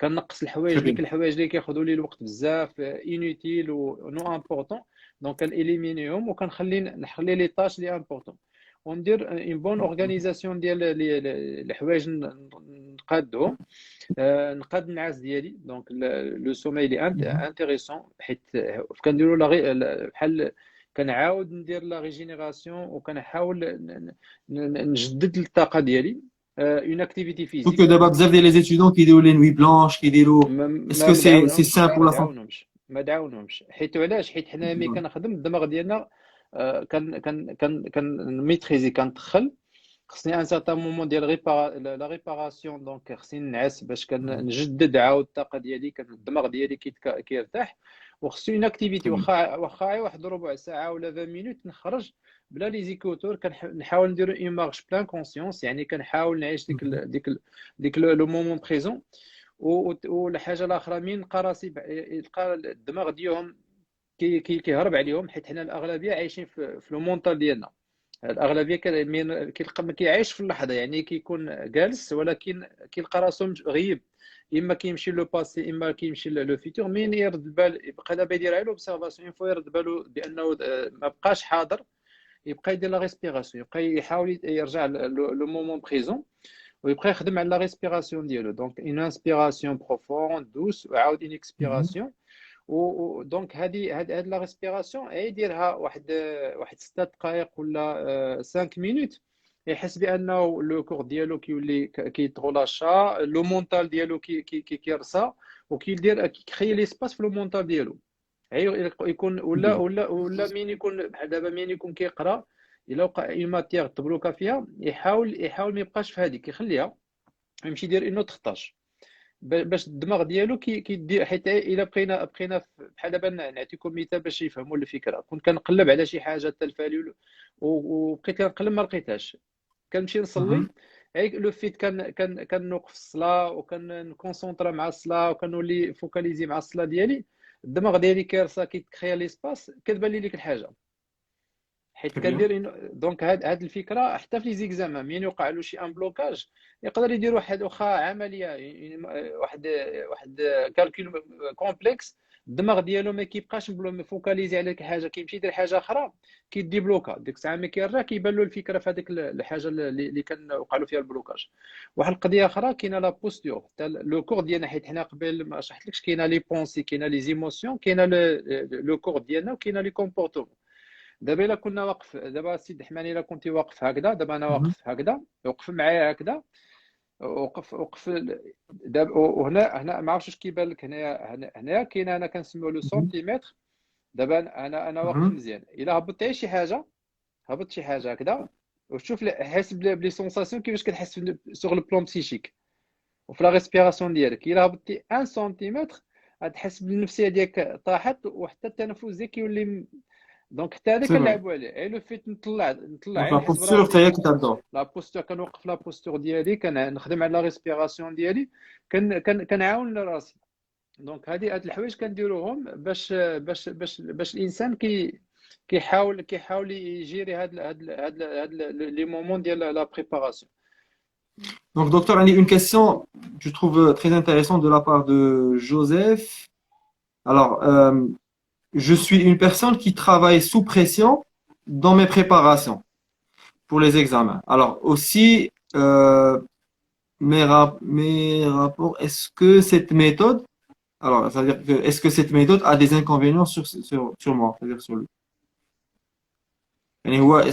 كنقص Très الحوايج، bien. ديك الحوايج اللي كياخذوا لي الوقت بزاف انوتيل و نو امبورطون، دونك كناليمينيهم نخلي لي طاش لي امبورطون، وندير اون بون اورغانيزاسيون ديال الحوايج نقادهم. نقاد النعاس ديالي، دونك لو سوماي لي Mhm. انتريسون، حيت كنديروا بحال كنعاود ندير لا ريجينيراسيون وكنحاول نجدد الطاقه ديالي. اون اكتيفيتي Surtout que فيزيك. d'abord, vous avez les étudiants qui déroulent les nuits blanches, qui déroulent. Est-ce que c'est sain pour la santé? ما دعاونهمش حيت علاش؟ حيت حنا ملي كنخدم الدماغ ديالنا كان ميتريزي، كندخل خصني ان سارتان مومون ديال لا ريباراسيون، دونك خصني نعس باش كنجدد عاود الطاقه ديالي، الدماغ ديالي كيرتاح. وخصني اون اكتيفيتي، Très bien. واخا واحد ربع ساعه ولا 20 مينوت نخرج بلا لي زيكوتور، كنحاول ندير اون مارش بلان كونسيونس، يعني كنحاول نعيش Mhm. ديك لو مومون بريزون. والحاجه الاخرى، مين نلقى راسي يلقى الدماغ ديالهم كيهرب عليهم، حيت حنا الاغلبيه عايشين في لو مونطال ديالنا. الاغلبيه كيلقى ما كيعيش في اللحظه، يعني كيكون جالس ولكن كيلقى راسو غيب، اما كيمشي لو باسي اما كيمشي لو فيتور. مين يرد البال يبقى دابا يدير على اوبسيرفاسيون، فوا يرد بالو بانه ما بقاش حاضر، يبقى يدير لا ريسبيراسيون، يبقى يحاول يرجع لو مومون بريزون، ويبقى يخدم على لا ريسبيراسيون ديالو. دونك اون انسبيراسيون بروفوند دوس، وعاود اون Mhm. اكسبيراسيون. ودونك هاد لا ريسبيراسيون يديرها واحد 6 دقائق ولا 5 مينوت، يحس بانه لو كور ديالو كيولي كيتغولاشا، لو مونطال ديالو كيرسى، وكيدير كيكري ليسباس في لو مونطال ديالو. يكون Très bien. ولا مين يكون بحال دابا مين يكون كيقرا، الا وقع اون ماتيير تبلوكا فيها، يحاول ما يبقاش في هذيك، يخليها يمشي يدير اون اوتر طاش باش الدماغ ديالو كيدير. حيت الا بقينا بحال دابا نعطيكم مثال باش يفهموا الفكره. كنت كنقلب على شي حاجه حتى الفاليو، وبقيت كنقلب ما لقيتهاش، كنمشي نصلي، Mhm. لو فيت كنوقف الصلاه وكنكونسونطرا مع الصلاه وكنولي فوكاليزي مع الصلاه ديالي، الدماغ ديالي كيرسى، كيتخيل ليسباس، كتبان لي ديك الحاجه. حيت Très bien. كندير دونك هاد الفكره حتى في لي زيكزامان، مين يوقع له شي ان بلوكاج يقدر يدير واخا عمليه، واحد كالكول كومبلكس، الدماغ ديالو ما كيبقاش فوكاليزي على ديك الحاجه، كيمشي يدير حاجه اخرى، كيدي بلوكا. ديك الساعه ملي كيرجع كيبان له الفكره في هذيك الحاجه اللي كان وقع له فيها البلوكاج. واحد القضيه اخرى كاينه لا بوستور، حتى لو كور ديالنا، حيت حنا قبل ما شرحتلكش كاينه لي بونسي، كاينه لي زيموسيون، كاينه لو كور ديالنا، وكاينه لي كومبورتمون. دابا الا كنا واقف، دابا السيد حماني الا كنتي واقف هكذا، دابا انا Mhm. واقف هكذا، وقف معايا هكذا، وقف دابا. وهنا ما عرفتش واش كيبان لك، هنايا كاين انا كنسميو لو Mhm. سنتيمتر. دابا انا واقف Mhm. مزيان، الا هبطت شي حاجه هبط شي حاجه هكذا، وشوف حس بلي سونساسيون كيفاش كتحس سور لو بلون بسيشيك وفي لا ريسبيراسيون ديالك. الا هبطتي 1 سنتيمتر غتحس بالنفسيه ديالك طاحت، وحتى التنفس ديالك يولي. دونك حتى هذا C'est vrai. كنلعبوا عليه، اي لو فيت نطلع Donc, غير la نحس posture, براسي. c'est qui t'adore. لا بوستور كنوقف لا بوستور ديالي، كنخدم على لا ريسبيراسيون ديالي، كنعاون راسي. دونك هاد الحوايج كنديروهم باش الانسان كيحاول يجيري هاد لي مومون ديال لا بريباراسيون. Donc, docteur, une question, je trouve très intéressante de la part de Joseph. Alors, je suis une personne qui travaille sous pression dans mes préparations pour les examens. Alors, aussi, mes rapports, est-ce que cette méthode, alors, c'est-à-dire que, est-ce que cette méthode a des inconvénients sur moi, c'est-à-dire sur lui?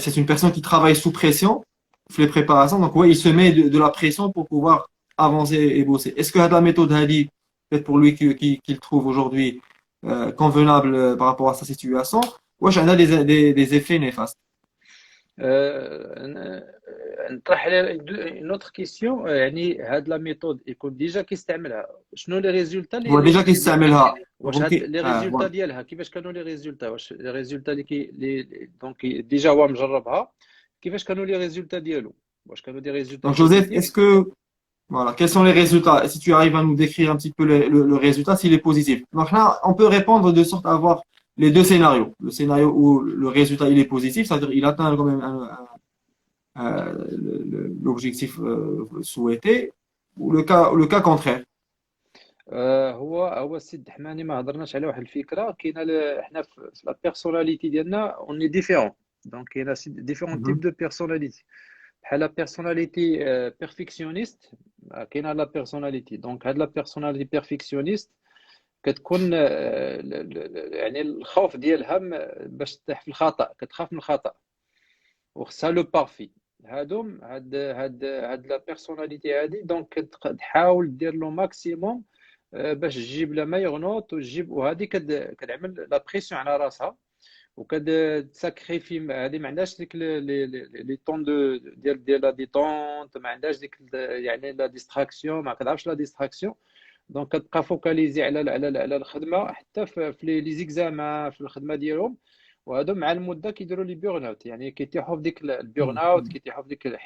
C'est une personne qui travaille sous pression, fait les préparations, donc ouais, il se met de la pression pour pouvoir avancer et bosser. Est-ce que la méthode Hadi, peut-être pour lui qu'il trouve aujourd'hui convenable par rapport à sa situation, ouais, j'en ai des effets néfastes. نطرح على اون اوتر كيسيون. يعني هاد لا ميثود يكون ديجا كيستعملها، شنو لي ريزولتا هو ديجا كيستعملها واش هاد لي ريزولتا ديالها كيفاش كانوا لي ريزولتا، واش لي ريزولتا دونك ديجا هو مجربها، كيفاش كانوا لي ريزولتا ديالو، واش كانوا دي ريزولتا. Donc Joseph, est-ce que voilà, quels sont les résultats? Si tu arrives à nous décrire un petit peu le résultat, s'il est positif. Donc là, on peut répondre de sorte à avoir les deux scénarios. Le scénario où le résultat il est positif, c'est-à-dire il atteint quand même l'objectif souhaité, ou le cas contraire. هو السيد حماني ما هضرناش على واحد الفكره كاينه. حنا في لا بيرسوناليتي ديالنا اوني ديفيرون، دونك كاينه ديفيرون تيب دو بيرسوناليتي. بحال لا بيرسوناليتي بيرفكسيونيست، كاينه لا بيرسوناليتي. دونك هاد لا بيرسوناليتي بيرفكسيونيست كتكون يعني الخوف ديالها باش تطيح في الخطا، كتخاف من الخطا وخصها لو بارفي. هاد لا بيرسوناليتي هادي دونك كتحاول دير لو ماكسيموم باش تجيب لا مايور نوت، وهادي كتعمل لا بريسيون على راسها، وكتساكريفي. هادي ما عندهاش ديك لي طون ديال لا ديتونت، ما عندهاش ديك يعني لا ديستراكسيون، ما كتعرفش لا ديستراكسيون. دونك كتبقى فوكاليزي على الخدمه، حتى في لي زيكزامان في الخدمه ديالهم. وهادو مع المده كيديروا لي بيرن اوت، يعني كيتيحوا في ديك البيرن اوت، كيتيحوا في ديك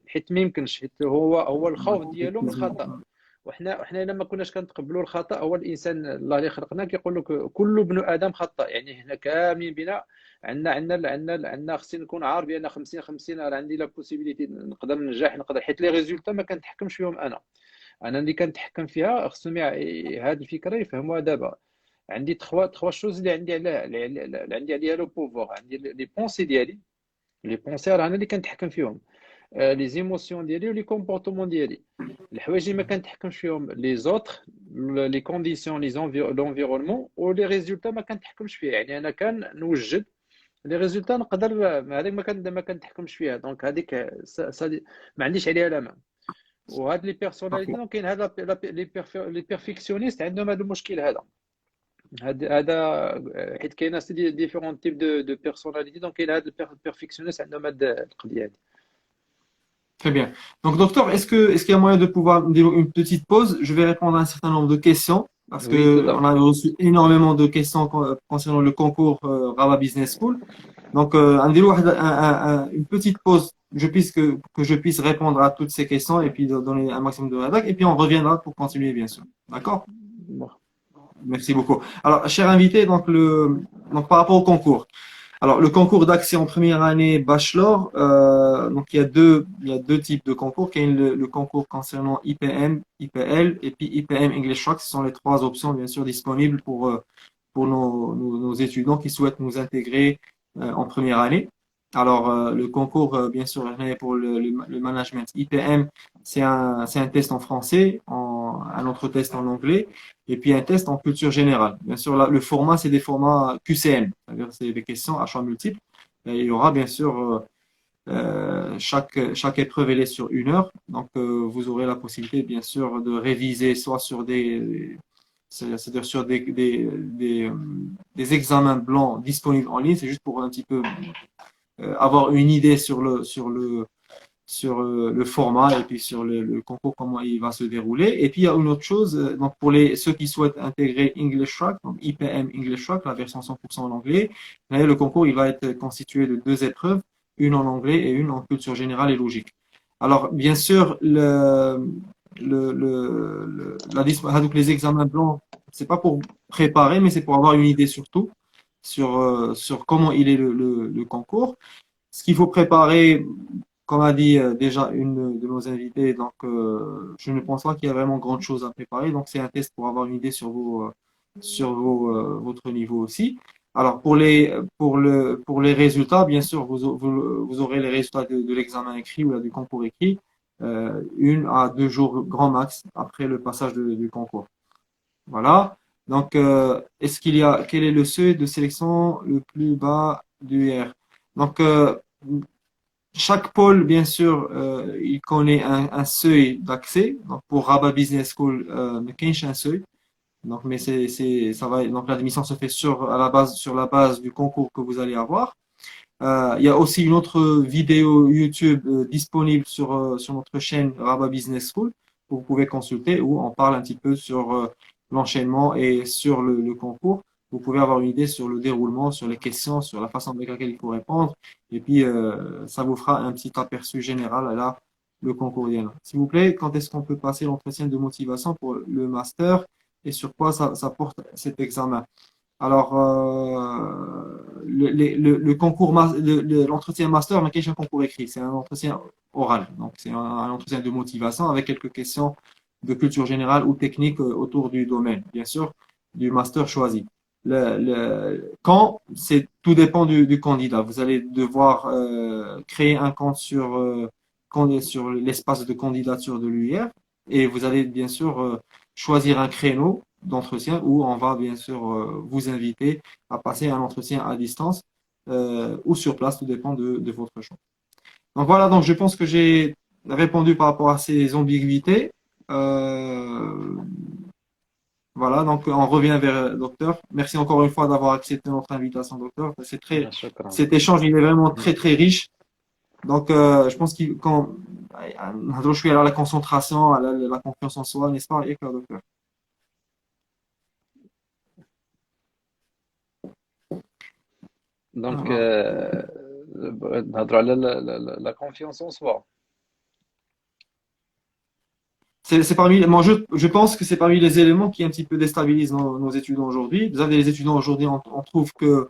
حيت ما يمكنش، حيت هو الخوف ديالو من الخطا. وحنا الا ما كناش كنتقبلوا الخطا، هو الانسان الله اللي خلقنا كيقول لك كل ابن ادم خطا. يعني هنا كاملين بنا عندنا خصني نكون عارف بان 50 راه عندي لا بوسيبيليتي نقدر ننجح، حيت لي ريزولتا ما كنتحكمش فيهم انا اللي كنتحكم فيها. خصهم هاد الفكره يفهموها دابا. عندي تخوا شوز اللي عندي عليها لو بوفوار. عندي لي بونسي ديالي، لي بونسي راه انا اللي كنتحكم فيهم، لي زيموسيون ديالي ولي كومبورتمون ديالي. الحوايج اللي ما كنتحكمش فيهم لي زوتر، لي كونديسيون، لونفيرونمون، ولي ريزولتا ما كنتحكمش فيها. يعني انا كنوجد لي ريزولتا نقدر، هذيك ما كنتحكمش فيها. دونك هذيك ما عنديش عليها لا. وهاد لي بيرسوناليتي دونك كاين هذا لي بيرفكسيونيست عندهم هذا المشكل هذا حيت كاينه ديفيرون تيب دو بيرسوناليتي. دونك كاين هاد البيرفكسيونيست عندهم هاد القضيه هادي. Très bien. Donc, docteur, est-ce qu'il y a moyen de pouvoir dire une petite pause? Je vais répondre à un certain nombre de questions parce que on a reçu énormément de questions concernant le concours Rabat Business School. Donc, une petite pause, que je puisse répondre à toutes ces questions et puis donner un maximum de rédac. Et puis, on reviendra pour continuer, bien sûr. D'accord? Bon. Merci beaucoup. Alors, cher invité, donc par rapport au concours. Alors, le concours d'accès en première année bachelor, donc il y a deux types de concours. Il y a le concours concernant IPM, IPL et puis IPM English Track. Ce sont les trois options, bien sûr, disponibles pour nos étudiants qui souhaitent nous intégrer en première année. Alors, le concours, bien sûr, pour le management IPM, c'est un test en français, un autre test en anglais, et puis un test en culture générale. Bien sûr, là, le format, c'est des formats QCM, c'est-à-dire c'est des questions à choix multiples. Et il y aura bien sûr chaque épreuve elle est sur 1 heure, donc vous aurez la possibilité bien sûr de réviser soit sur c'est-à-dire sur des examens blancs disponibles en ligne. C'est juste pour un petit peu avoir une idée sur le format et puis sur le concours, comment il va se dérouler. Et puis, il y a une autre chose, donc pour ceux qui souhaitent intégrer English Track, donc IPM English Track, la version 100% en anglais, là, le concours, il va être constitué de deux épreuves, une en anglais et une en culture générale et logique. Alors, bien sûr, donc les examens blancs, c'est pas pour préparer, mais c'est pour avoir une idée surtout sur comment il est le concours. Ce qu'il faut préparer, comme a dit déjà une de nos invités, donc je ne pense pas qu'il y a vraiment grande chose à préparer. Donc c'est un test pour avoir une idée votre niveau aussi. Alors pour les résultats, bien sûr, vous aurez les résultats de l'examen écrit ou là, du concours écrit 1 à 2 jours grand max après le passage du concours. Voilà. Donc quel est le seuil de sélection le plus bas du R? Donc chaque pôle, bien sûr, il connaît un seuil d'accès. Donc, pour Rabat Business School, il y a un seuil. Donc, mais ça va, donc l'admission se fait sur la base du concours que vous allez avoir. Il y a aussi une autre vidéo YouTube disponible sur notre chaîne Rabat Business School que vous pouvez consulter où on parle un petit peu sur l'enchaînement et sur le concours. Vous pouvez avoir une idée sur le déroulement, sur les questions, sur la façon avec laquelle il faut répondre. Et puis, ça vous fera un petit aperçu général à le concours d'IANA. S'il vous plaît, quand est-ce qu'on peut passer l'entretien de motivation pour le master et sur quoi ça porte cet examen? Alors, le concours, l'entretien master, mais qu'est-ce qu'un concours écrit? C'est un entretien oral. Donc, c'est un entretien de motivation avec quelques questions de culture générale ou technique autour du domaine, bien sûr, du master choisi. Quand, tout dépend du candidat. Vous allez devoir créer un compte sur l'espace de candidature de l'UIR et vous allez bien sûr choisir un créneau d'entretien où on va bien sûr vous inviter à passer un entretien à distance ou sur place, tout dépend de votre choix. Donc voilà, donc je pense que j'ai répondu par rapport à ces ambiguïtés. Euh, voilà, donc on revient vers docteur. Merci encore une fois d'avoir accepté notre invitation, docteur. شكرا. Cet échange, il est vraiment très très riche. Donc je pense qu'il quand je suis à la concentration, à la confiance en soi, n'est-ce pas, avec le docteur? Donc, Voilà. نهضروا على la confiance en soi. C'est parmi, moi je pense que c'est parmi les éléments qui un petit peu déstabilisent nos étudiants aujourd'hui. Vous avez les étudiants aujourd'hui, on trouve que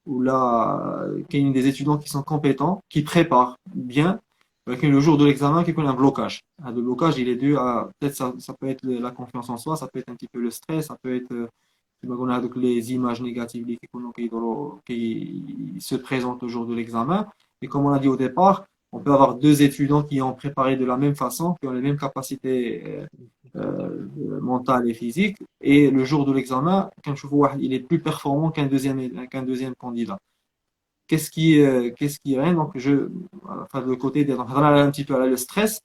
où là, qu'il y a des étudiants qui sont compétents, qui préparent bien, avec le jour de l'examen, qui connaît un blocage. Le blocage, il est dû à, peut-être ça peut être la confiance en soi, ça peut être un petit peu le stress, ça peut être donc les images négatives qui se présentent au jour de l'examen. Et comme on l'a dit au départ, on peut avoir deux étudiants qui ont préparé de la même façon, qui ont les mêmes capacités mentales et physiques, et le jour de l'examen, quand je vois, il est plus performant qu'un deuxième candidat. Qu'est-ce qui règne? Donc, enfin, de côté, donc, on a un petit peu le stress,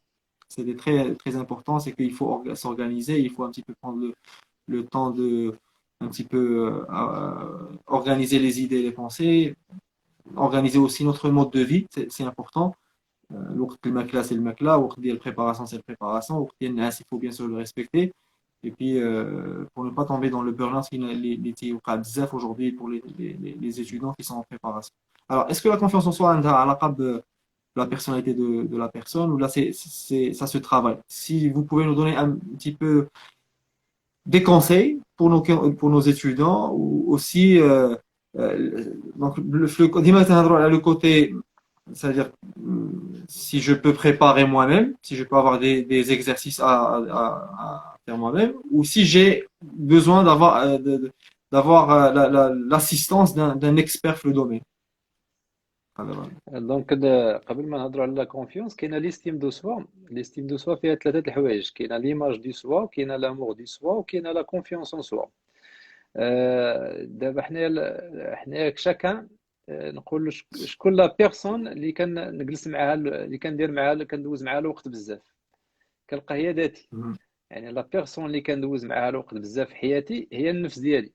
c'est très, très important, c'est qu'il faut s'organiser, il faut un petit peu prendre le temps de un petit peu organiser les idées et les pensées, organiser aussi notre mode de vie, c'est important. الوقت الماكله c'est le makla, وقت ديال préparation c'est le préparation, وقت ديال النعاس il faut bien sûr le respecter. Et puis pour ne pas tomber dans le burn-out qui تيوقع بزاف aujourd'hui pour les étudiants qui sont en préparation. Alors, est-ce que la confiance en soi a la part de la personnalité de la personne ou là ça se travaille? Si vous pouvez nous donner un petit peu des conseils pour nos étudiants ou aussi donc le côté, c'est-à-dire si je peux préparer moi-même, si je peux avoir des exercices à faire moi-même, ou si j'ai besoin d'avoir l'assistance d'un expert dans le domaine. Alors, دونك قبل ما نهضروا على لا كونفيونس كاينه ليستيم دو سوا. ليستيم دو سوا فيها ثلاثه الحوايج، كاينه ليماج دي سوا، وكاينه لامور دي سوا، وكاينه لا كونفيونس ان سوا. دابا حنايا شاكان نقول شكون لا بيرسون اللي كنجلس معاها، اللي كندير معاها، اللي كندوز معاها الوقت بزاف، كنلقى هي ذاتي. يعني لا بيرسون اللي كندوز معاها الوقت بزاف في حياتي هي النفس ديالي.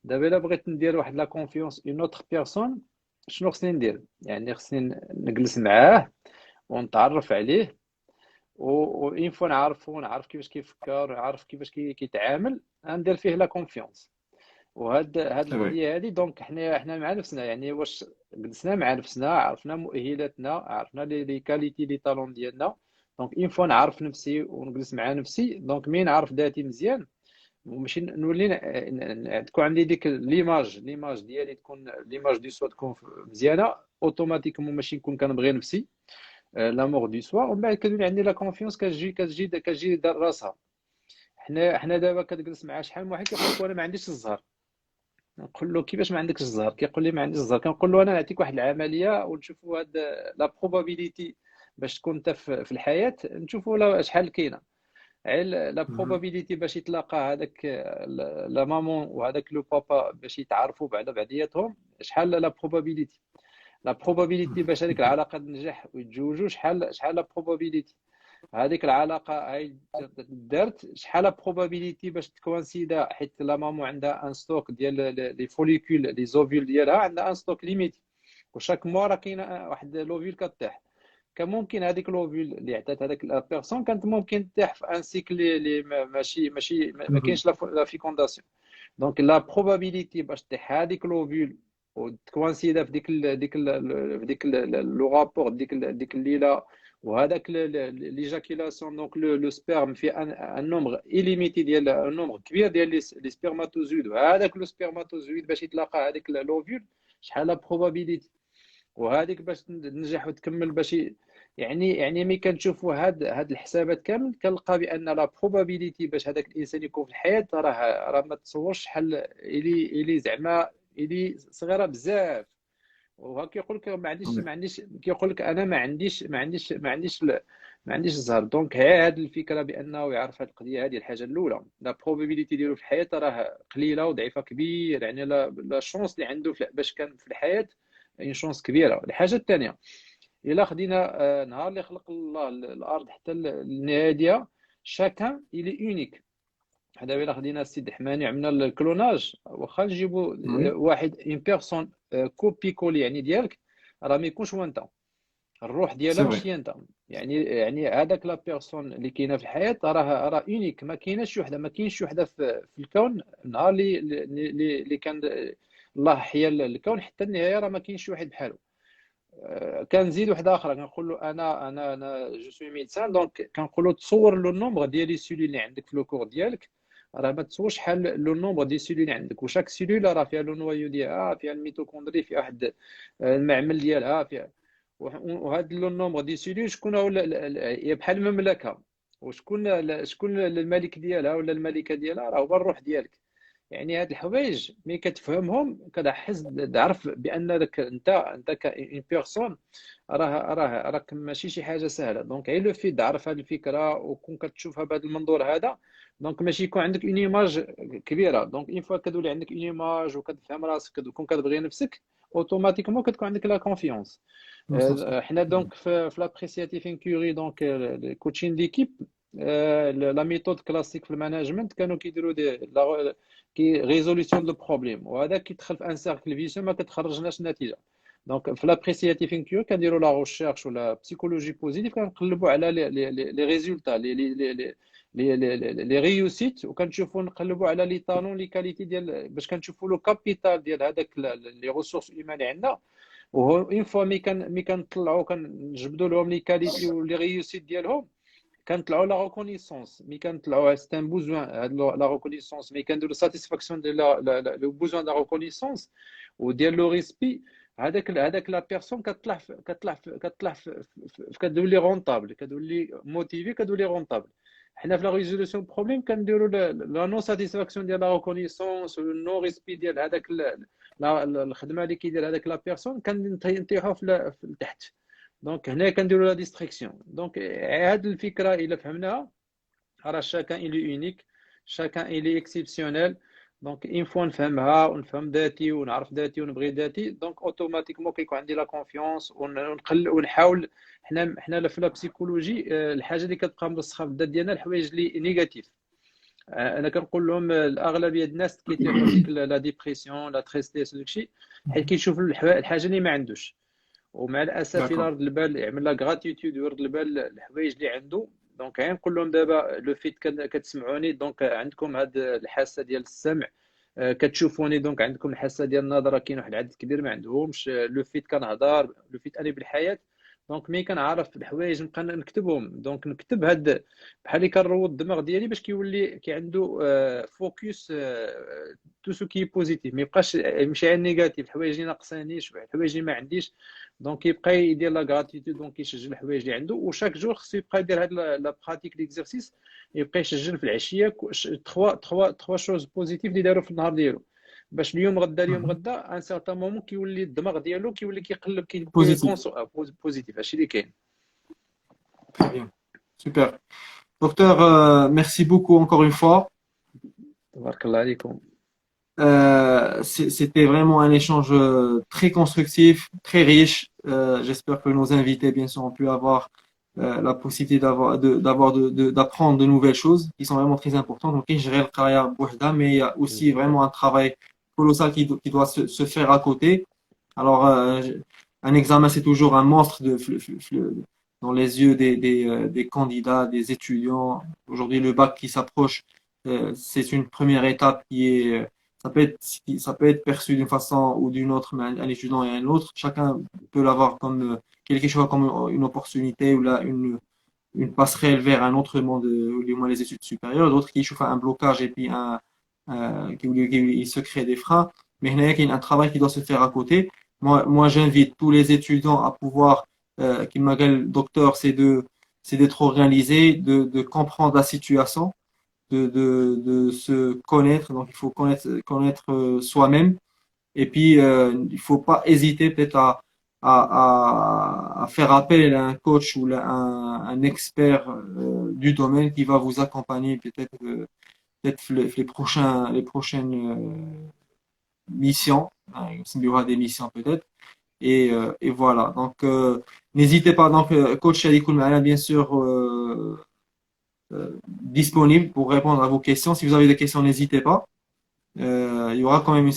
دابا الا بغيت ندير واحد لا كونفيونس اون اوتر بيرسون، شنو خصني ندير؟ يعني خصني نجلس معاه ونتعرف عليه، وإن فوا نعرفو، نعرف كيفاش كيفكر، ونعرف كيفاش كيتعامل، غندير فيه لا كونفيونس. هاد C'est vrai. القضيه هذه دونك حنا مع نفسنا، يعني واش جلسنا مع نفسنا، عرفنا مؤهلاتنا، عرفنا لي كاليتي لي طالون ديالنا. دونك اون فوا نعرف نفسي ونجلس مع نفسي، دونك مين نعرف ذاتي مزيان، وماشي نولي تكون عندي ديك ليماج ديالي، تكون ليماج دو سوا تكون مزيانه اوتوماتيكمون، ماشي نكون كنبغي نفسي، لامور دو سوا. ومن بعد كتولي عندي لا كونفيونس، كتجي دار راسها. حنا دابا كتجلس مع شحال من واحد كيقول لك وانا ما عنديش الزهر، نقول له كيفاش ما عندكش الزهر؟ كيقول لي ما عنديش الزهر. كنقول له انا نعطيك واحد العمليه ونشوفوا هاد لا بروبابيليتي باش تكون انت في الحياه، نشوفوا شحال كاينه. لا Mhm. بروبابيليتي باش يتلاقى هذاك لا مامون وهذاك لو بابا باش يتعرفوا بعد بعضياتهم، شحال لا بروبابيليتي؟ لا بروبابيليتي باش هذيك العلاقه تنجح ويتزوجوا، شحال لا بروبابيليتي؟ هذيك العلاقه هاي دارت، شحال بروبابيليتي باش تكوانسيدا؟ حيت لا مامو عندها ان ستوك ديال لي فوليكول، لي زوفيول ديالها عندها ان ستوك ليميتي، وشاك موا راه كاينه واحد لوفيول كطيح. كان ممكن هذيك لوفيول اللي عطات هذاك لا بيرسون كانت ممكن تطيح في ان سيكل اللي ماشي ما Mhm. كاينش لا فيكونداسيون. دونك لا بروبابيليتي باش تطيح هذيك لوفيول وتكوانسيدا في ديك لو رابور ديك الليله، وهذاك ليجاكيلاسيون، دونك لو سبيرم في ان نومبر إليميتي ديال ان نومبر كبير ديال لي سبيرماتوزويد، وهذاك لو سبيرماتوزويد باش يتلاقى هذيك لوفيول، شحال لا بروبابيليتي؟ وهذيك باش تنجح وتكمل باش يعني ملي كنشوفوا هاد الحسابات كامل كنلقى بان لا بروبابيليتي باش هذاك الانسان يكون في الحياه راه ما تصورش شحال الي زعما الي صغيره بزاف. وها كيقول لك Ouais. ما عنديش، كيقول لك انا ما عنديش الزهر. دونك هذه الفكره بانه يعرف هذه القضيه، هذه الحاجه الاولى. لا بروبابيليتي ديالو في الحياه راه قليله وضعيفه كبير، يعني لا شونس اللي عنده باش كان في الحياه اون شونس كبيره. الحاجه الثانيه، الا خدينا نهار اللي خلق الله الارض حتى النهايه ديالها، شاكان الي اونيك. دابا الا خدينا السيد حماني عملنا الكلوناج، واخا نجيبوا Oui. واحد اون بيرسون كوبي كولي يعني ديالك، راه ما يكونش هو انت، الروح ديالها C'est vrai. ماشي انت. يعني هذاك لا بيرسون اللي كاينه في الحياه راه اونيك، ما كايناش شي وحده، ما كاينش شي وحده في الكون. النهار اللي كان الله حيا الكون حتى النهايه، راه ما كاينش شي واحد بحاله. كنزيد واحده اخرى، كنقول له انا جو سوي ميدسان، دونك كنقول له تصور لو نومبر ديال لي سيلول اللي عندك في لو كور ديالك. راه ما تصورش شحال لو نومبر ديال السيلول اللي عندك، وشاك سيلول راه فيها لو نوايو ديالها، فيها الميتوكوندري، فيها واحد المعمل ديالها، فيها. وهذا لو نومبر ديال السيلول شكون هو هي بحال المملكه، شكون الملك ديالها ولا الملكه ديالها؟ راه هو الروح ديالك. يعني هاد الحوايج ملي كتفهمهم كتحس تعرف بان داك انت كاين بيرسون، راك ماشي شي حاجه سهله. دونك غير لو في تعرف هاد الفكره وكون كتشوفها بهذا المنظور هذا، دونك ماشي يكون عندك اون ايماج كبيره. دونك اون فوا كتولي عندك اون ايماج وكتفهم راسك وكون كتبغي نفسك، اوتوماتيكمون كتكون عندك لا كونفيونس. Non, ça, c'est- حنا دونك في لابريسياتيف انكوري، دونك الكوتشين ديكيب، لا ميثود كلاسيك في المانجمنت كانوا كيديروا كي ريزوليسيون دو بروبليم، وهذا كيدخل في ان سيركل فيسيو ما كتخرجناش النتيجه. دونك في لابريسياتيف انكيو كنديروا لا ريشيرش ولا بسيكولوجي بوزيتيف، كنقلبوا على لي ريزولتا لي ريوسيت، وكنشوفوا نقلبوا على لي طالون لي كاليتي ديال باش كنشوفوا لو كابيتال ديال هذاك لي ريسورس هيومان اللي عندنا. وهو اون فوا مي كنطلعوا كنجبدوا لهم لي كاليتي ولي ريوسيت ديالهم، كنطلعوا لا ريكونيسونس. مي كنطلعوا سي ان بوزوان هاد لا ريكونيسونس، مي كنديروا ساتيسفاكسيون ديال لو بوزوان دا ريكونيسونس وديال لو ريسبي. هذاك لا بيرسون كتولي رونطابل، كتولي موتيفي، كتولي رونطابل. حنا في لا ريزولوسيون بروبليم كنديروا لا نو ساتيسفاكسيون ديال لا ريكونيسونس والنو ريسبي ديال هذاك الخدمه اللي كيدير هذاك لا بيرسون، كنطيحوا في تحت. دونك هنا كنديروا لا ديستريكسيون. دونك هذه الفكره الا فهمناها، راه شاكان الي اونيك، شاكان الي اكسيبسيونيل. دونك اون فوا نفهمها ونفهم ذاتي ونعرف ذاتي ونبغي ذاتي، دونك اوتوماتيكمون كيكون عندي لا كونفيونس ونحاول. حنا في لا بسيكولوجي الحاجه اللي كتبقى مرسخه في الذات ديالنا الحوايج اللي نيجاتيف. انا كنقول لهم الاغلبيه الناس كيتيحوا ديك لا ديبرسيون لا تريستيس وداك الشيء حيت كيشوفوا الحاجه اللي ما عندوش. ومع الاسف الى D'accord. رد البال يعمل لا غراتيتود ويرد البال الحوايج اللي عنده. دونك غير نقول لهم دابا لو فيت كتسمعوني دونك عندكم هاد الحاسه ديال السمع، كتشوفوني دونك عندكم الحاسه ديال النظره. كاين واحد العدد كبير ما عندهمش لو فيت كنهضر لو فيت اني بالحياه. دونك ملي كنعرف الحوايج نبقى نكتبهم. دونك نكتب هاد بحال اللي كنروض الدماغ ديالي باش كيولي عنده فوكس تو سو كي بوزيتيف، ما يبقاش يمشي على النيجاتيف، الحوايج اللي ناقصانيش الحوايج اللي ما عنديش. دونك يبقى يدير لا غراتيتود، دونك يسجل الحوايج اللي عنده. وشاك جور خصو يبقى يدير هاد لا براتيك ليكزرسيس، يبقى يسجل في العشيه تخوا شوز بوزيتيف اللي داروا في النهار ديالو، باش اليوم غدا اليوم Mhm. غدا ان سارتان مومون كيولي الدماغ ديالو كيولي كيقلب Positif. بوزيتيف. هادشي اللي كاين. Très bien. Super. Docteur, merci beaucoup encore une fois. تبارك الله عليكم. C'était vraiment un échange très constructif, très riche. J'espère que nos invités, bien sûr, ont pu avoir la possibilité d'apprendre de nouvelles choses qui sont vraiment très importantes. Donc, je le carrière Bouhda, mais il y a aussi vraiment un travail colossal qui doit se faire à côté. Alors, un examen, c'est toujours un monstre dans les yeux des candidats, des étudiants. Aujourd'hui, le bac qui s'approche, c'est une première étape qui est ça peut être perçu d'une façon ou d'une autre, mais un étudiant et un autre. Chacun peut l'avoir comme quelque chose comme une opportunité ou là une passerelle vers un autre monde, ou du moins les études supérieures. D'autres qui chauffent un blocage et puis il se crée des freins. Mais il y a un travail qui doit se faire à côté. Moi j'invite tous les étudiants à pouvoir, qui m'appellent docteur, c'est d'être organisé, de comprendre la situation de se connaître. Donc, il faut connaître soi-même. Et puis, il faut pas hésiter peut-être à faire appel à un coach ou un expert du domaine qui va vous accompagner peut-être les prochaines missions. Il y aura des missions peut-être. Et voilà. Donc, n'hésitez pas. Donc, coach Shadikoul Ma'ala, bien sûr, disponible pour répondre à vos questions. Si vous avez des questions, n'hésitez pas. Il y aura quand même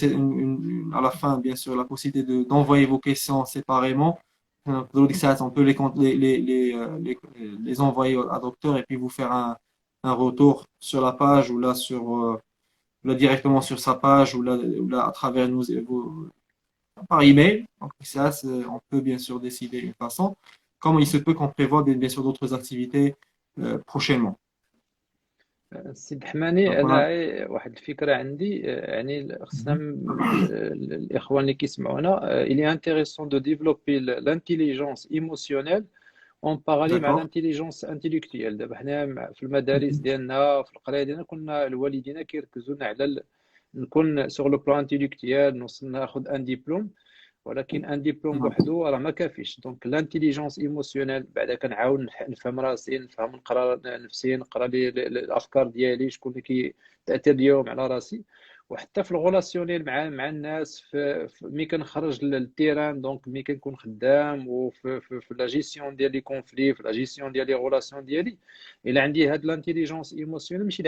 à la fin, bien sûr, la possibilité d'envoyer vos questions séparément. On peut les envoyer à docteur et puis vous faire un retour sur la page ou là là directement sur sa page ou là à travers par email. Donc ça, on peut bien sûr décider une façon. Comme il se peut qu'on prévoit bien sûr d'autres activités prochainement. سيد حماني، Donc, انا voilà. واحد الفكره عندي. يعني خصنا الاخوان اللي كيسمعونا الي انتريسون دو ديفلوبي لانتيليجونس ايموسيونيل اون بارالي مع D'accord. الانتيليجونس انتيليكتويال. دابا حنا في المدارس ديالنا في القرايه ديالنا كنا الوالدين كيركزوا لنا على نكون سوغ لو بلان انتيليكتويال، نوصل ناخذ ان ديبلوم. ولكن ان ديبلوم بوحدو راه ما كافيش. دونك لانتيليجونس ايموسيونيل بعدا كنعاون نفهم راسي، نقرا نفسي، نقرا لي الافكار ديالي، شكون اللي التاثير ديالهم على راسي. وحتى في الغولاسيونيل مع الناس، ملي كنخرج للتيران، دونك ملي كنكون خدام وفي لا جيستيون ديال لي كونفلي، في لا جيستيون ديال لي غولاسيون ديالي. الا عندي هاد لانتيليجونس ايموسيونيل ماشي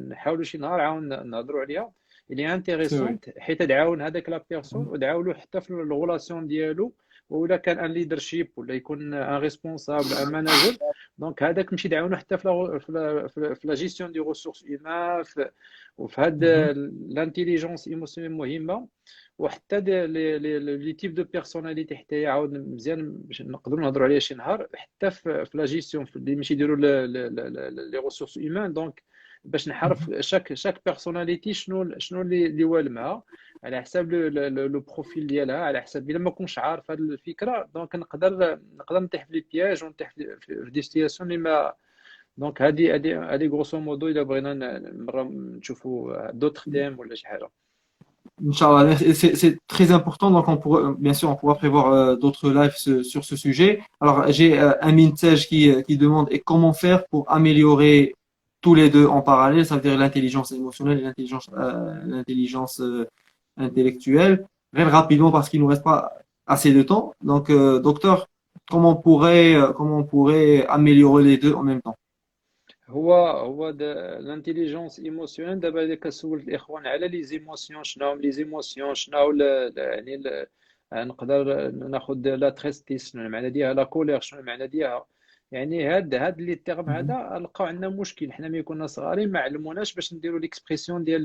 نحاولوا شي نهار عاون نهضروا عليها. اللي انتريسونت حيت تعاون هذاك لا بيرسون ودعاولو حتى في الغولاسيون ديالو. ولا كان ان ليدرشيب ولا يكون ان ريسبونسابل ان ماناجر، دونك هذاك نمشي دعاونو حتى في لا جيستيون دي ريسورس هيومان. وفي هاد لانتيليجونس ايموسيونيل مهمه. وحتى لي تيب دو بيرسوناليتي حتى عاود مزيان باش نقدروا نهضروا عليها شي نهار، حتى في لا جيستيون اللي ماشي يديروا لي ريسورس هيومان. دونك باش نعرف شاك بيرسوناليتي شنو اللي والمها على حساب لو بروفيل ديالها، على حساب الا ما كنتش عارف هذه الفكره دونك نقدر نطيح في لي بياج ونطيح في دي سيتياسيون اللي ما. دونك هذه غروسو مودو الا بغينا مره نشوفوا دوطخ تيم ولا شي حاجه. Inch'Allah, c'est très important. Donc, bien sûr, on pourra prévoir d'autres lives sur ce sujet. Alors, j'ai un message qui demande et comment faire pour améliorer tous les deux en parallèle, ça veut dire l'intelligence émotionnelle et l'intelligence intellectuelle. Très rapidement parce qu'il nous reste pas assez de temps. Donc, docteur, comment on pourrait améliorer les deux en même temps? هو الانتيليجونس ايموسيونيل. دابا اذا كسولت الاخوان على لي زيموسيون، شنو هما لي زيموسيون، شنو هو يعني نقدر ناخذ لا تريستيس شنو المعنى ديالها، لا كولير شنو المعنى ديالها. يعني هاد لي تيرم Mhm. هذا لقاو عندنا مشكل. حنا ملي كنا صغارين ما علموناش باش نديروا ليكسبرسيون ديال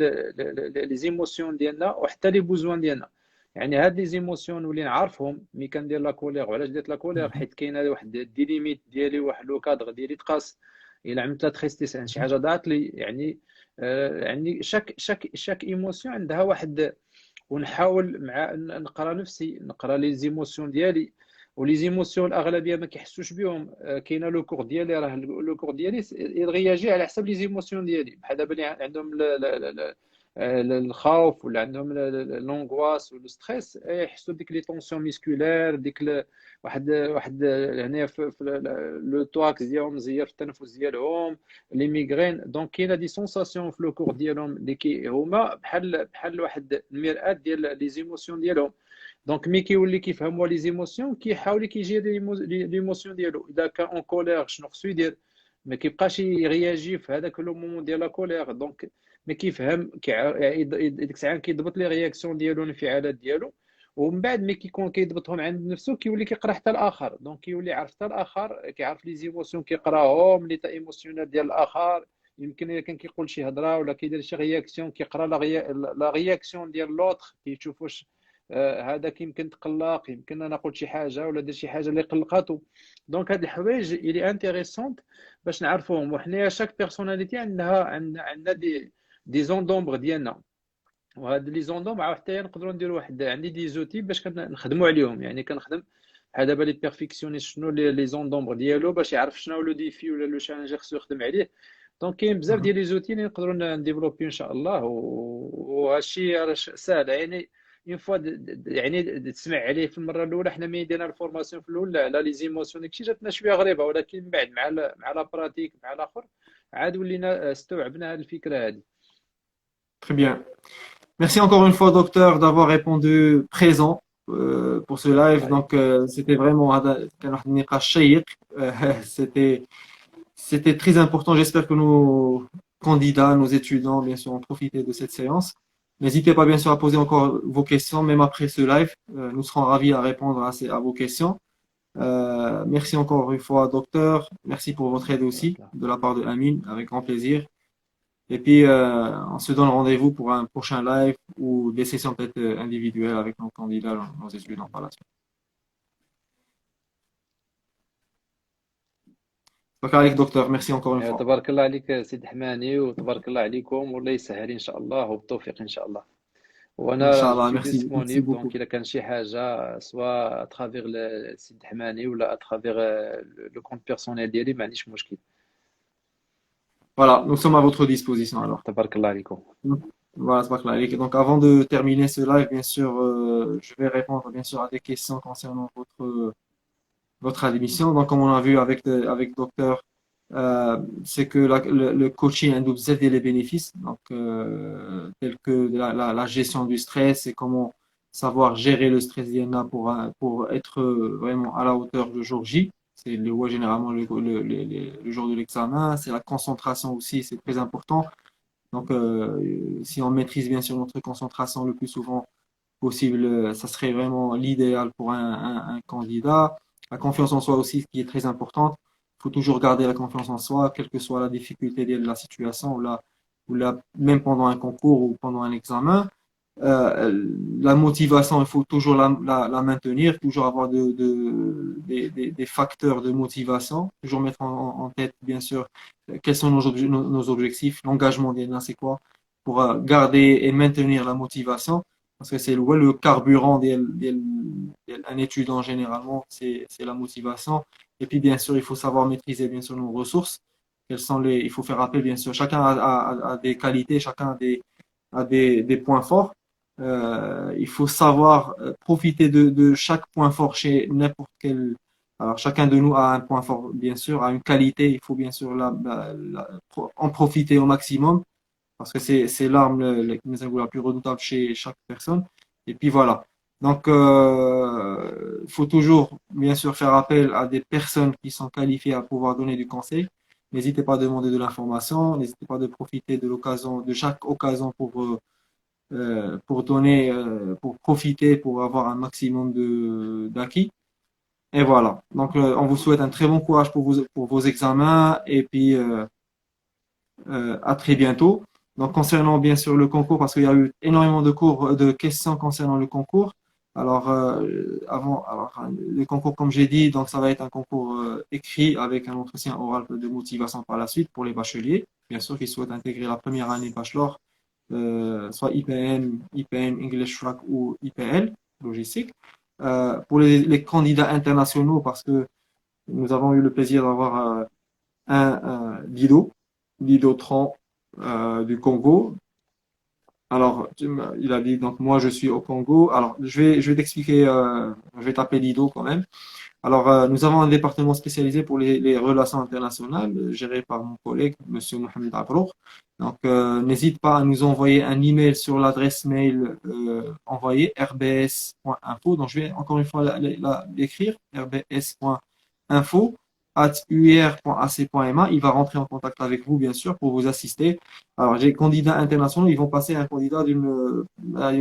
لي زيموسيون ديالنا وحتى لي بوزوان ديالنا. يعني هاد لي زيموسيون ولي نعرفهم ملي كندير لا كولير. وعلاش درت لا كولير؟ Mhm. حيت كاينه واحد دي ليميت ديالي، واحد لو كادر ديالي تقاس. الا عملت لا تخيستيس عن شي حاجه ضاعت لي يعني. يعني شاك ايموسيون عندها واحد. ونحاول مع نقرا نفسي، نقرا لي زيموسيون ديالي. ولي زيموسيون الاغلبيه ما كيحسوش بهم. كاينه لو كور ديالي، راه لو كور ديالي يغياجي على حسب لي زيموسيون ديالي. بحال دابا اللي عندهم الخوف، ولا عندهم لونغواس والستريس، يحسوا ديك لي طونسيون ميسكولير، ديك واحد هنا في لو توكس ديالهم مزير في التنفس ديالهم، لي ميغرين. دونك كاينه دي سونساسيون في لو كور ديالهم اللي هما بحال واحد المرآة ديال لي زيموسيون ديالهم. دونك مي كيولي كيفهموا لي زيموسيون، كيحاول كيجيري ليموسيون ديالو. اذا كان اون كولير شنو خصو يدير؟ ما كيبقاش يرياجي في هذاك لو مومون ديال لا كولير. دونك ما كيفهم ديك الساعه كيضبط لي رياكسيون ديالو، الانفعالات ديالو. ومن بعد ملي كيكون كيضبطهم عند نفسه، كيولي كيقرا حتى الاخر. دونك كيولي عارف حتى الاخر، كيعرف لي زيموسيون، كيقراهم لي تا ايموسيونيل ديال الاخر. يمكن الا كان كيقول شي هضره ولا كيدير شي رياكسيون، كيقرا لا رياكسيون ديال لوطخ، كيشوف واش هذاك يمكن تقلق، يمكن انا قلت شي حاجه ولا درت شي حاجه اللي قلقاتو. دونك هاد الحوايج اللي انتريسونت باش نعرفوهم. وحنايا شاك بيرسوناليتي عندنا دي زون دومبر ديالنا. وهاد لي زون دومبر حتى نقدروا نديروا واحد، عندي دي زوتي باش كنخدموا عليهم. يعني كنخدم بحال دابا لي بيرفكسيونيست، شنو لي زون دومبر ديالو، باش يعرف شنو هو لو ديفي ولا لو شالنج خصو يخدم عليه. دونك كاين بزاف Mhm. ديال لي زوتي اللي نقدروا نديفلوبي ان شاء الله. وهادشي راه ساهل يعني. اون فوا يعني تسمع عليه في المره الاولى. حنا ملي درنا الفورماسيون في الاول على لي زيموسيون داكشي جاتنا شويه غريبه، ولكن من بعد مع لا براتيك مع الاخر عاد ولينا استوعبنا هذه الفكره هذه. Très bien. Merci encore une fois, docteur, d'avoir répondu présent pour ce تبارك live. الله Donc, عليك. c'était vraiment كان واحد النقاش شيق. C'était très important. J'espère que nos candidats, nos étudiants, bien sûr, ont profité de cette séance. N'hésitez pas, bien sûr, à poser encore vos questions, même après ce live. Nous serons ravis à répondre à vos questions. Merci encore une fois, docteur. Merci pour votre aide تبارك aussi, الله. de la part de Amine, avec grand plaisir. Et puis, on se donne rendez-vous pour un prochain live ou des sessions peut-être individuelles avec nos candidats, nos étudiants par la suite. Donc, avec docteur, merci encore une fois. تبارك الله عليك سيد حماني، وتبارك الله عليكم، والله يسهل ان شاء الله، وبالتوفيق ان شاء الله. وانا جو Inch'Allah, سوي merci ديسپونيبل. beaucoup. دونك الا كان شي حاجه سوا اترافيغ السيد حماني ولا اترافيغ لو كونت بيرسونيل ديالي، ما عنديش مشكل. Voilà, nous sommes à votre disposition alors. تبارك الله عليكم. Voilà, tabarakallah. Donc, avant de terminer ce live, bien sûr, je vais répondre bien sûr à des questions concernant votre admission. Donc, comme on a vu avec docteur, c'est que le coaching a des bénéfices, donc tels que la gestion du stress et comment savoir gérer le stress d'INA pour être vraiment à la hauteur le jour J. C'est généralement le jour de l'examen. C'est la concentration aussi, c'est très important. Donc, si on maîtrise bien sûr notre concentration le plus souvent possible, ça serait vraiment l'idéal pour un candidat. La confiance en soi aussi, qui est très importante. Il faut toujours garder la confiance en soi, quelle que soit la difficulté de la situation même pendant un concours ou pendant un examen. La motivation, il faut toujours la maintenir, toujours avoir des facteurs de motivation, toujours mettre en tête, bien sûr, quels sont nos objectifs, l'engagement d'Ena, c'est quoi, pour garder et maintenir la motivation, parce que c'est le carburant d'un étudiant généralement, c'est la motivation. Et puis, bien sûr, il faut savoir maîtriser, bien sûr, nos ressources. Il faut faire appel, bien sûr, chacun a des qualités, chacun a des points forts. Il faut savoir profiter de chaque point fort chez n'importe quel. Alors, chacun de nous a un point fort, bien sûr, a une qualité. Il faut bien sûr en profiter au maximum parce que c'est l'arme la plus redoutable chez chaque personne. Et puis voilà. Donc, il faut toujours, bien sûr, faire appel à des personnes qui sont qualifiées à pouvoir donner du conseil. N'hésitez pas à demander de l'information, n'hésitez pas de profiter de l'occasion, de chaque occasion pour donner, pour profiter, pour avoir un maximum d'acquis. Et voilà. Donc, on vous souhaite un très bon courage pour vos examens et puis à très bientôt. Donc, concernant bien sûr le concours, parce qu'il y a eu énormément de questions concernant le concours. Alors, le concours, comme j'ai dit, donc ça va être un concours écrit avec un entretien oral de motivation par la suite pour les bacheliers, bien sûr, qui souhaitent intégrer la première année bachelor, soit IPM, English Track ou IPL, logistique. Pour les candidats internationaux, parce que nous avons eu le plaisir d'avoir Lido Tran du Congo. Alors, il a dit, donc moi je suis au Congo. Alors, je vais t'expliquer, je vais t'appeler Lido quand même. Alors, nous avons un département spécialisé pour les relations internationales, géré par mon collègue, Monsieur Mohamed Abrour. Donc, n'hésite pas à nous envoyer un email sur l'adresse mail envoyée rbs.info. Donc, je vais encore une fois l'écrire, rbs.info@ur.ac.ma. Il va rentrer en contact avec vous, bien sûr, pour vous assister. Alors, les candidats internationaux, ils vont passer ils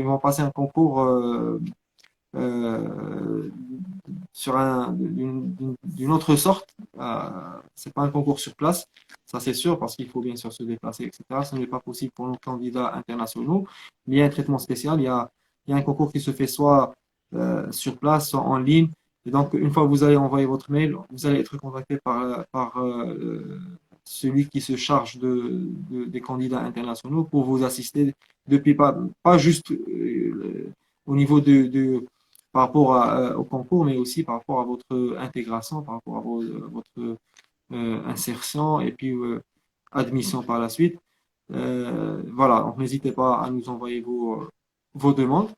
vont passer un concours euh, d'une autre sorte. C'est pas un concours sur place, ça c'est sûr, parce qu'il faut bien sûr se déplacer, etc. Ce n'est pas possible pour nos candidats internationaux. Mais il y a un traitement spécial, il y a un concours qui se fait soit sur place, soit en ligne. Et donc, une fois que vous allez envoyer votre mail, vous allez être contacté par celui qui se charge des candidats internationaux pour vous assister depuis pas juste au niveau par rapport au concours, mais aussi par rapport à votre intégration, par rapport à votre insertion et puis admission par la suite. Voilà, donc n'hésitez pas à nous envoyer vos demandes.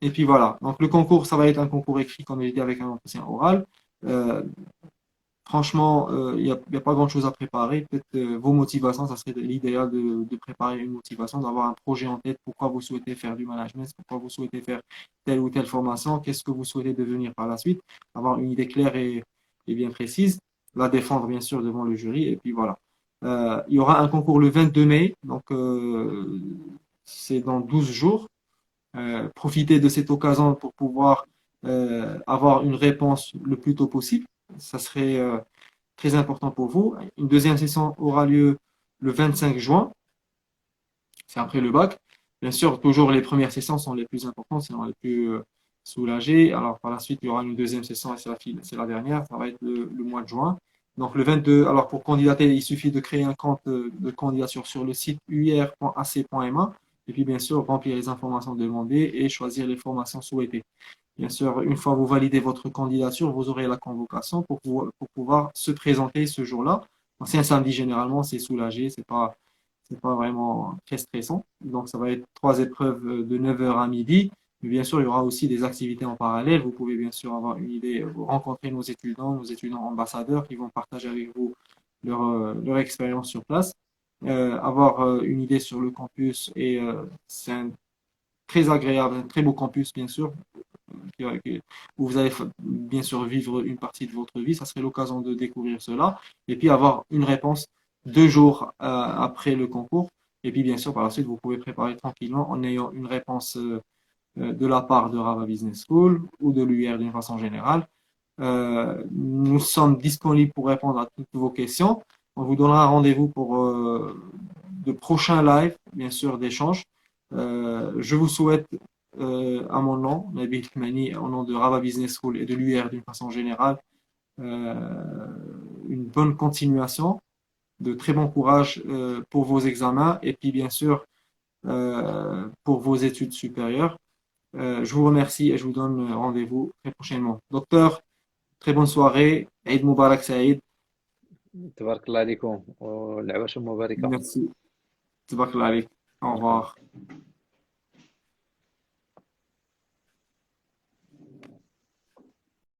Et puis voilà, donc le concours, ça va être un concours écrit, comme j'ai dit, avec un entretien oral. Euh, Franchement, il y a pas grand-chose à préparer. Peut-être vos motivations, ça serait l'idéal de préparer une motivation, d'avoir un projet en tête. Pourquoi vous souhaitez faire du management, pourquoi vous souhaitez faire telle ou telle formation, qu'est-ce que vous souhaitez devenir par la suite. Avoir une idée claire et bien précise. La défendre, bien sûr, devant le jury. Et puis voilà. Il y aura un concours le 22 mai. Donc, c'est dans 12 jours. Profitez de cette occasion pour pouvoir avoir une réponse le plus tôt possible. Ça serait très important pour vous. Une deuxième session aura lieu le 25 juin, c'est après le bac. Bien sûr, toujours les premières sessions sont les plus importantes, c'est les plus soulagées. Alors par la suite, il y aura une deuxième session et c'est la dernière, ça va être le mois de juin. Donc le 22, alors pour candidater, il suffit de créer un compte de candidature sur le site uir.ac.ma et puis bien sûr remplir les informations demandées et choisir les formations souhaitées. Bien sûr, une fois vous validez votre candidature, vous aurez la convocation pour pouvoir se présenter ce jour-là. C'est un samedi généralement, c'est soulagé, c'est pas vraiment très stressant. Donc ça va être 3 épreuves de 9 heures à midi. Mais bien sûr, il y aura aussi des activités en parallèle. Vous pouvez bien sûr avoir une idée, vous rencontrer nos étudiants ambassadeurs qui vont partager avec vous leur expérience sur place, avoir une idée sur le campus et c'est un très agréable, un très beau campus bien sûr où vous allez bien sûr vivre une partie de votre vie. Ça serait l'occasion de découvrir cela et puis avoir une réponse 2 jours après le concours. Et puis bien sûr, par la suite, vous pouvez préparer tranquillement en ayant une réponse de la part de Rava Business School ou de l'UR d'une façon générale. Nous sommes disponibles pour répondre à toutes vos questions. On vous donnera rendez-vous pour de prochains lives, bien sûr, d'échanges. Je vous souhaite à mon nom, Nabil Kmani, au nom de Rava Business School et de l'UR d'une façon générale, une bonne continuation, de très bon courage pour vos examens et puis bien sûr pour vos études supérieures. Je vous remercie et je vous donne rendez-vous très prochainement. Docteur, très bonne soirée. Eid Mubarak Saïd. تبارك الله عليكم والعواشر مباركة. Merci. Tabarakallah. Au revoir.